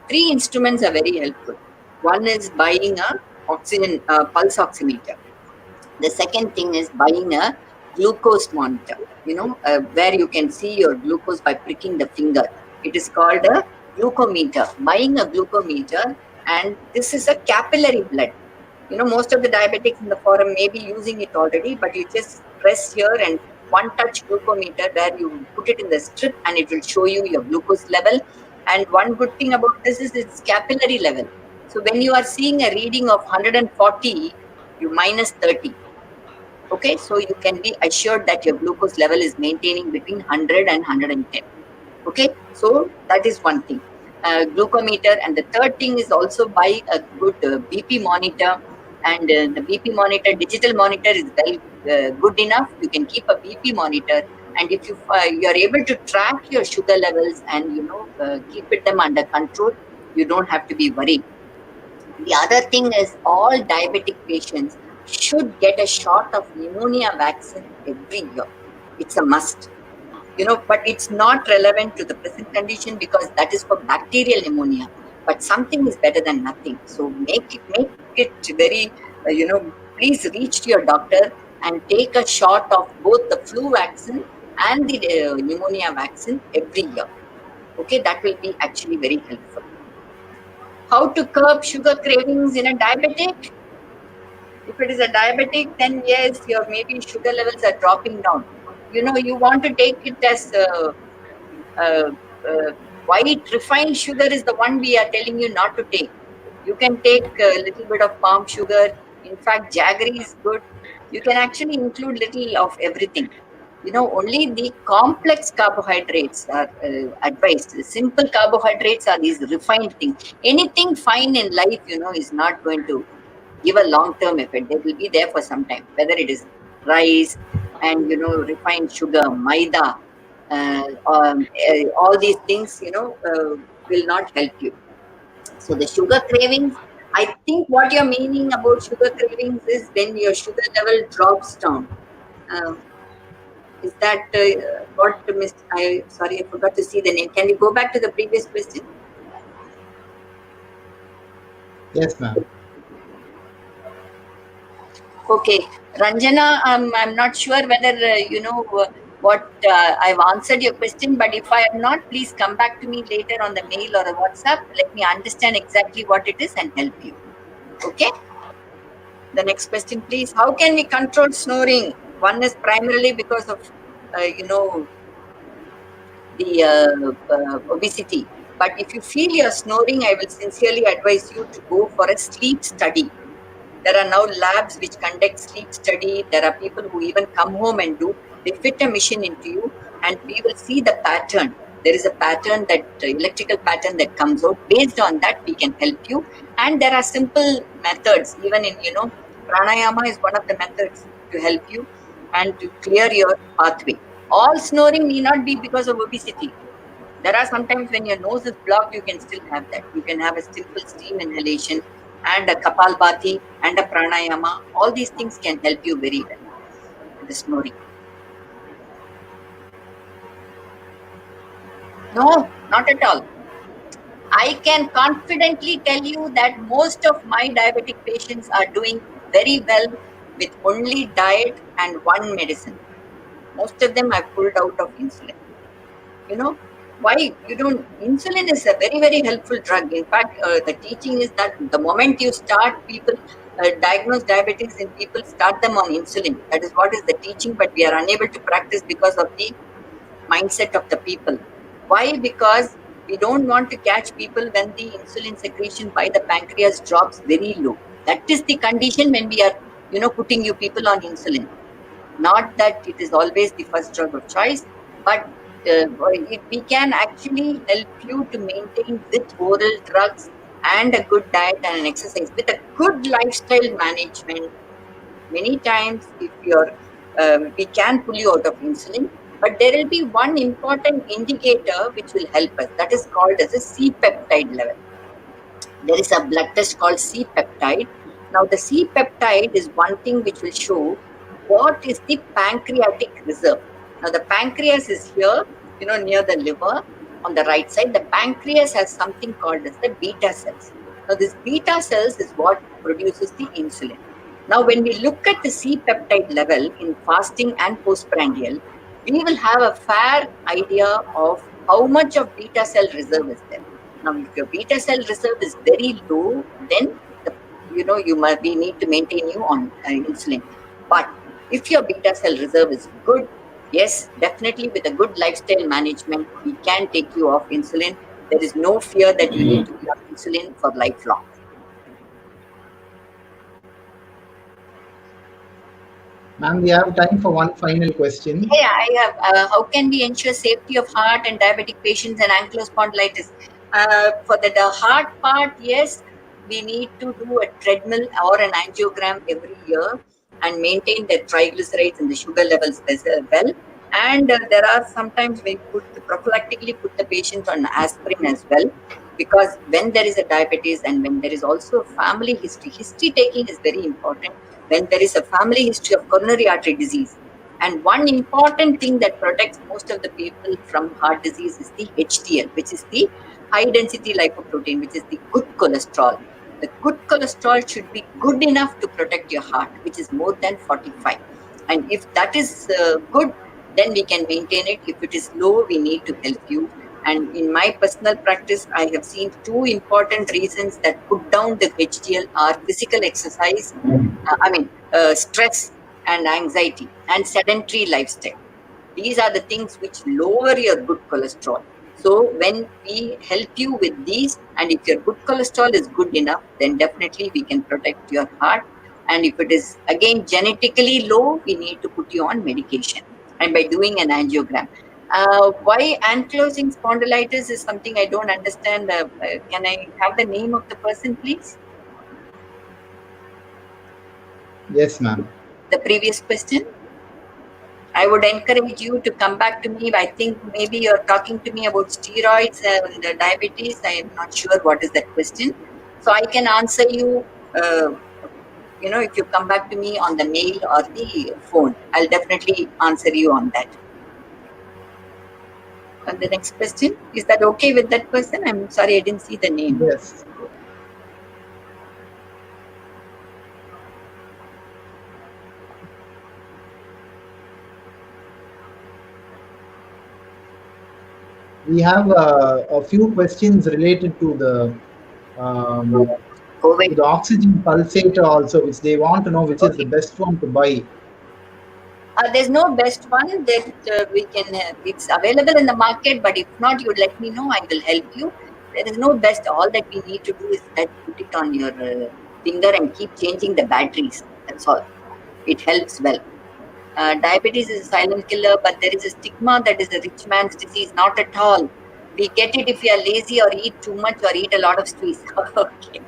S2: Three instruments are very helpful. One is buying a oxygen pulse oximeter. The second thing is buying a glucose monitor, where you can see your glucose by pricking the finger. It is called a glucometer. Buying a glucometer, and this is a capillary blood. Most of the diabetics in the forum may be using it already, but you just press here and one touch glucometer where you put it in the strip and it will show you your glucose level. And one good thing about this is it's capillary level. So when you are seeing a reading of 140, you minus 30. Okay, so you can be assured that your glucose level is maintaining between 100 and 110. Okay, so that is one thing. Glucometer. And the third thing is also buy a good BP monitor. And the BP monitor, digital monitor is good enough. You can keep a BP monitor. And if you are able to track your sugar levels and keep them under control, you don't have to be worried. The other thing is all diabetic patients should get a shot of pneumonia vaccine every year. It's a must. But it's not relevant to the present condition because that is for bacterial pneumonia. But something is better than nothing. So make it very, please reach to your doctor and take a shot of both the flu vaccine and the pneumonia vaccine every year. Okay, that will be actually very helpful. How to curb sugar cravings in a diabetic? If it is a diabetic, then yes, your maybe sugar levels are dropping down. You want to take it as uh, white refined sugar is the one we are telling you not to take. You can take a little bit of palm sugar. In fact, jaggery is good. You can actually include little of everything. Only the complex carbohydrates are advised. The simple carbohydrates are these refined things. Anything fine in life, is not going to give a long-term effect. They will be there for some time, whether it is rice and, refined sugar, maida, all these things, will not help you. So the sugar cravings, I think what you're meaning about sugar cravings is when your sugar level drops down. Is that what missed? Sorry, I forgot to see the name. Can you go back to the previous question?
S1: Yes, ma'am.
S2: Okay, Ranjana, I'm not sure whether what I've answered your question, but if I have not, please come back to me later on the mail or the WhatsApp. Let me understand exactly what it is and help you. Okay. The next question, please. How can we control snoring? One is primarily because of the obesity. But if you feel you're snoring, I will sincerely advise you to go for a sleep study. There are now labs which conduct sleep study. There are people who even come home and do. They fit a machine into you, and we will see the pattern. There is a pattern, that electrical pattern that comes out. Based on that, we can help you. And there are simple methods. Even in pranayama is one of the methods to help you and to clear your pathway. All snoring need not be because of obesity. There are sometimes when your nose is blocked, you can still have that. You can have a simple steam inhalation and a kapalbhati and a pranayama. All these things can help you very well with the snoring. No, not at all. I can confidently tell you that most of my diabetic patients are doing very well with only diet and one medicine. Most of them I've pulled out of insulin. You know, why you don't? Insulin is a very, very helpful drug. In fact, the teaching is that the moment you start people diagnose diabetes in people, start them on insulin. That is what is the teaching, but we are unable to practice because of the mindset of the people. Why? Because we don't want to catch people when the insulin secretion by the pancreas drops very low. That is the condition when we are, putting you people on insulin. Not that it is always the first drug of choice, but we can actually help you to maintain with oral drugs and a good diet and an exercise with a good lifestyle management. Many times, if you're, we can pull you out of insulin, but there will be one important indicator which will help us. That is called as a C-peptide level. There is a blood test called C-peptide. Now, the C-peptide is one thing which will show what is the pancreatic reserve. Now, the pancreas is here, near the liver on the right side. The pancreas has something called as the beta cells. Now, this beta cells is what produces the insulin. Now, when we look at the C-peptide level in fasting and postprandial, we will have a fair idea of how much of beta cell reserve is there. Now, if your beta cell reserve is very low, then we need to maintain you on insulin. But if your beta cell reserve is good, yes, definitely with a good lifestyle management, we can take you off insulin. There is no fear that you need to be on insulin for lifelong.
S1: Ma'am, we have time for one final question.
S2: Yeah, I have. How can we ensure safety of heart and diabetic patients and ankylosing spondylitis? For the heart part, yes, we need to do a treadmill or an angiogram every year and maintain their triglycerides and the sugar levels as well. And there are sometimes we prophylactically put the patient on aspirin as well, because when there is a diabetes and when there is also a family history taking is very important. When there is a family history of coronary artery disease, and one important thing that protects most of the people from heart disease is the HDL, which is the high density lipoprotein, which is the good cholesterol. The good cholesterol should be good enough to protect your heart, which is more than 45. And if that is good, then we can maintain it. If it is low, we need to help you. And in my personal practice, I have seen two important reasons that put down the HDL are physical exercise, stress and anxiety, and sedentary lifestyle. These are the things which lower your good cholesterol. So when we help you with these, and if your good cholesterol is good enough, then definitely we can protect your heart. And if it is again genetically low, we need to put you on medication, and by doing an angiogram. Why ankylosing spondylitis is something I don't understand. Can I have the name of the person, please?
S1: Yes, ma'am.
S2: The previous question. I would encourage you to come back to me. I think maybe you're talking to me about steroids and diabetes. I am not sure what is that question. So I can answer you, if you come back to me on the mail or the phone, I'll definitely answer you on that. And the next question, is that okay with that person? I'm sorry, I didn't see the name.
S1: Yes. We have a few questions related to the
S2: COVID.
S1: the oxygen pulsator also, which they want to know which is the best one to buy.
S2: There's no best one that we can. It's available in the market, but if not, you let me know. I will help you. There is no best. All that we need to do is that put it on your finger and keep changing the batteries. That's all. It helps well. Diabetes is a silent killer, but there is a stigma that is a rich man's disease. Not at all. We get it if you are lazy or eat too much or eat a lot of sweets. Okay.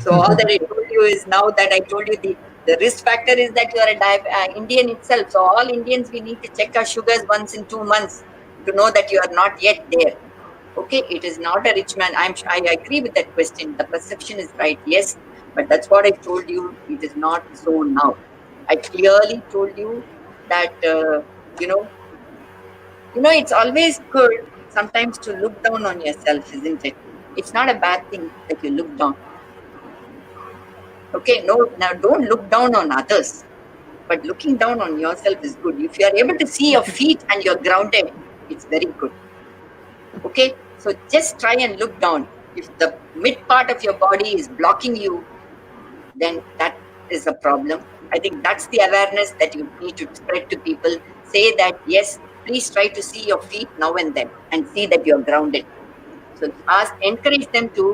S2: So all that I told you is, now that I told you, the risk factor is that you are a Indian itself. So all Indians, we need to check our sugars once in 2 months to know that you are not yet there. Okay, it is not a rich man. I agree with that question. The perception is right, yes, but that's what I told you. It is not so now. I clearly told you that it's always good sometimes to look down on yourself, isn't it? It's not a bad thing that you look down. Okay, no, now don't look down on others, but looking down on yourself is good. If you are able to see your feet and you're grounded, it's very good. Okay, so just try and look down. If the mid part of your body is blocking you, then that is a problem. I think that's the awareness that you need to spread to people. Say that, yes, please try to see your feet now and then and see that you're grounded. So encourage them to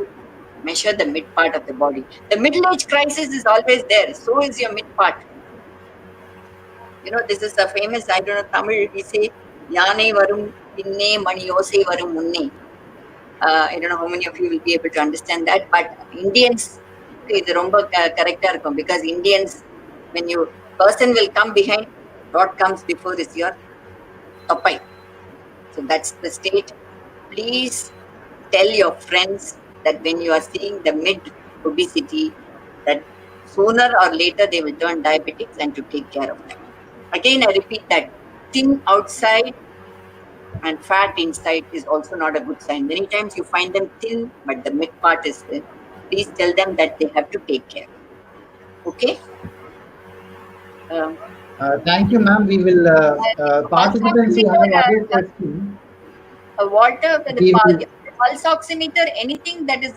S2: measure the mid part of the body. The middle age crisis is always there. So is your mid part. This is a famous, I don't know, Tamil, we say, Yane varum pinne mani yose varum munne. I don't know how many of you will be able to understand that, but Indians, இது ரொம்ப கரெக்டா இருக்கும், because Indians, when you person will come behind, what comes before is your topai. So that's the state. Please tell your friends that when you are seeing the mid obesity, that sooner or later they will turn diabetics, and to take care of them. Again, I repeat that thin outside and fat inside is also not a good sign. Many times you find them thin, but the mid part is thin. Please tell them that they have to take care. Okay?
S1: Thank you, ma'am. We will participants who have other questions.
S2: Walter, the pulse oximeter, anything that is,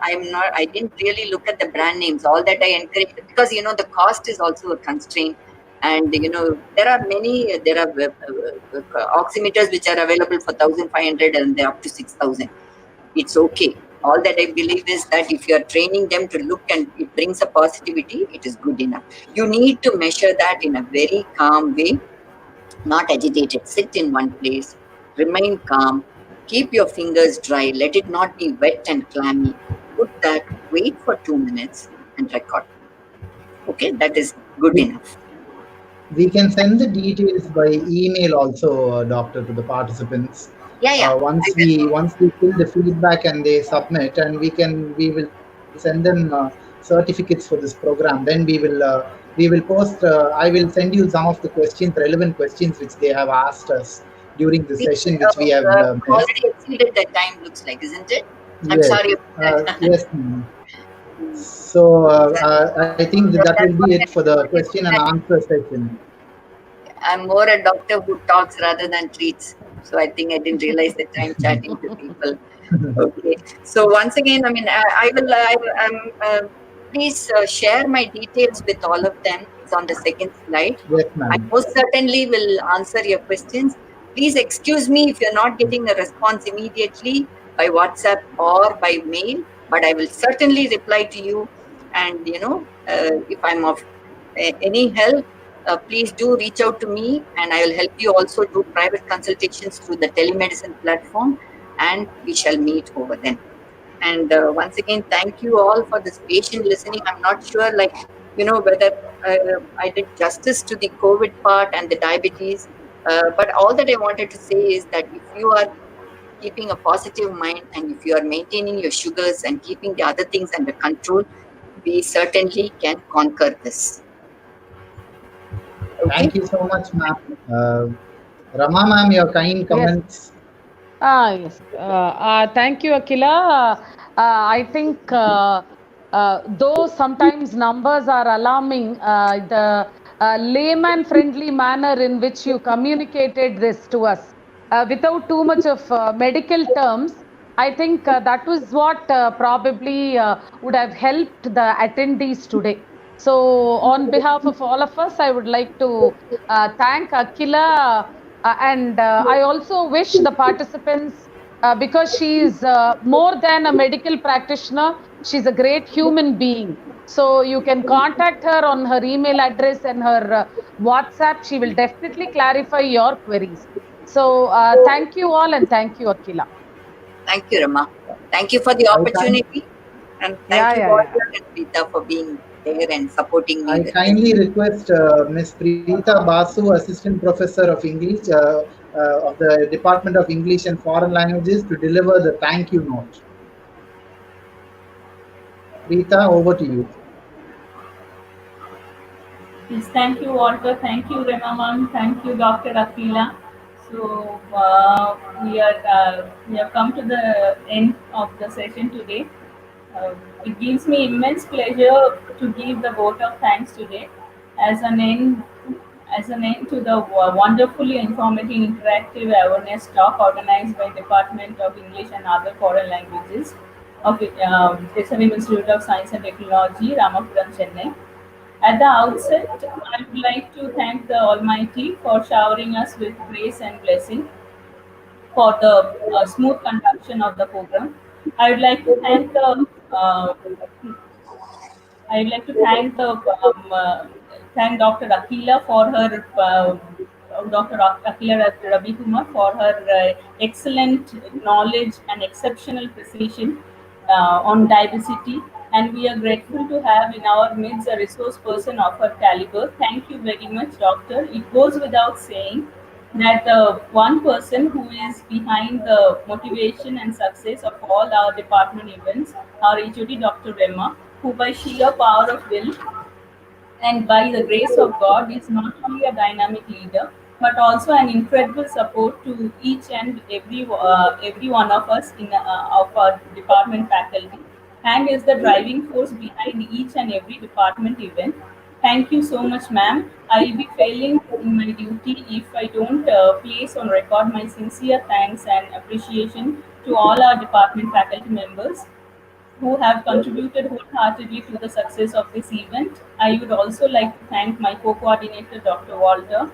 S2: I didn't really look at the brand names. All that I encourage, because the cost is also a constraint. And there are oximeters which are available for 1,500 and they're up to 6,000. It's okay. All that I believe is that if you are training them to look and it brings a positivity, it is good enough. You need to measure that in a very calm way, not agitated. Sit in one place, remain calm, keep your fingers dry, let it not be wet and clammy. Put that, wait for 2 minutes and record. Okay, that is good enough.
S1: We can send the details by email also, doctor, to the participants.
S2: Yeah.
S1: Once we fill the feedback and they submit, and we will send them certificates for this program. Then we will post. I will send you some of the questions, relevant questions which they have asked us during the session, which we have
S2: already exceeded the time. Looks like, isn't it? I'm
S1: yes.
S2: sorry.
S1: Yes. So I think that will be it for the question and answer session.
S2: I'm more a doctor who talks rather than treats. So I think I didn't realize that I'm chatting to people. Okay. So once again, I mean, please share my details with all of them. It's on the second slide.
S1: Yes, ma'am.
S2: I most certainly will answer your questions. Please excuse me if you're not getting a response immediately by WhatsApp or by mail, but I will certainly reply to you. And, if I'm of any help, please do reach out to me, and I will help you also do private consultations through the telemedicine platform, and we shall meet over then. And once again, thank you all for this patient listening. I'm not sure, whether I did justice to the COVID part and the diabetes, but all that I wanted to say is that if you are keeping a positive mind and if you are maintaining your sugars and keeping the other things under control, we certainly can conquer this.
S1: Okay. Thank you so much, ma'am. Rama, ma'am, your kind comments.
S3: Yes. Thank you, Akila. I think though sometimes numbers are alarming, the layman-friendly manner in which you communicated this to us, without too much of medical terms, I think that was what probably would have helped the attendees today. So on behalf of all of us, I would like to thank Akila, and I also wish the participants, because she is more than a medical practitioner, she's a great human being. So you can contact her on her email address and her WhatsApp. She will definitely clarify your queries. So thank you all, and thank you, Akila.
S2: Thank you, Rama. Thank you for the opportunity. And thank you, Walter and Preeta, for being there and supporting me.
S1: I kindly request Ms. Preeta Basu, Assistant Professor of English of the Department of English and Foreign Languages, to deliver the thank you note. Preeta, over to you.
S4: Yes, thank you, Walter. Thank you, Rama ma'am. Thank you, Dr. Akila. So we have come to the end of the session today. Uh, it gives me immense pleasure to give the vote of thanks today as an end to the wonderfully informative interactive awareness talk organized by Department of English and Other Foreign Languages of SRM Institute of Science and Technology, Ramapuram, Chennai. At the outset, I would like to thank the Almighty for showering us with grace and blessing for the smooth conduction of the program. I would like to thank the uh, I'd like to thank Dr. Akila for her Dr. Akila Ravi Kumar for her excellent knowledge and exceptional precision on diabesity, and we are grateful to have in our midst a resource person of her caliber. Thank you very much, Doctor. It goes without saying that the one person who is behind the motivation and success of all our department events, our HOD Dr. Rema, who by sheer power of will and by the grace of God is not only a dynamic leader but also an incredible support to each and every one of us in of our department faculty, and is the driving force behind each and every department event. Thank you so much, ma'am. I'll be failing in my duty if I don't place on record my sincere thanks and appreciation to all our department faculty members who have contributed wholeheartedly to the success of this event. I would also like to thank my co-coordinator, Dr. Walter,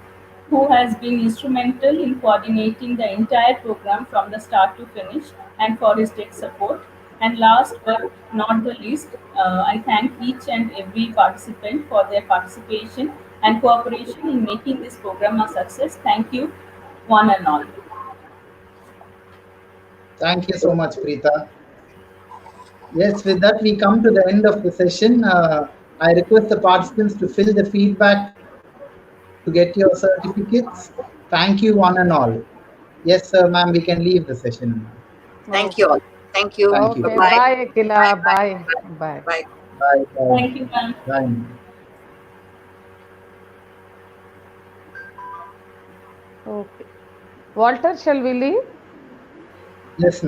S4: who has been instrumental in coordinating the entire program from the start to finish, and for his tech support. And last but not the least, I thank each and every participant for their participation and cooperation in making this program a success. Thank you, one and all.
S1: Thank you so much, Preeta. Yes, with that, we come to the end of the session. I request the participants to fill the feedback to get your certificates. Thank you, one and all. Yes, sir, ma'am, we can leave the session.
S2: Thank you all. Thank you.
S1: Thank you.
S3: Okay,
S2: Bye-bye.
S3: bye,
S2: Bye.
S3: Akila.
S2: Bye.
S3: Bye. Bye.
S2: Bye.
S1: Bye. Bye.
S4: Thank you, ma'am.
S1: Bye.
S3: Okay. Walter, shall we leave?
S1: Yes,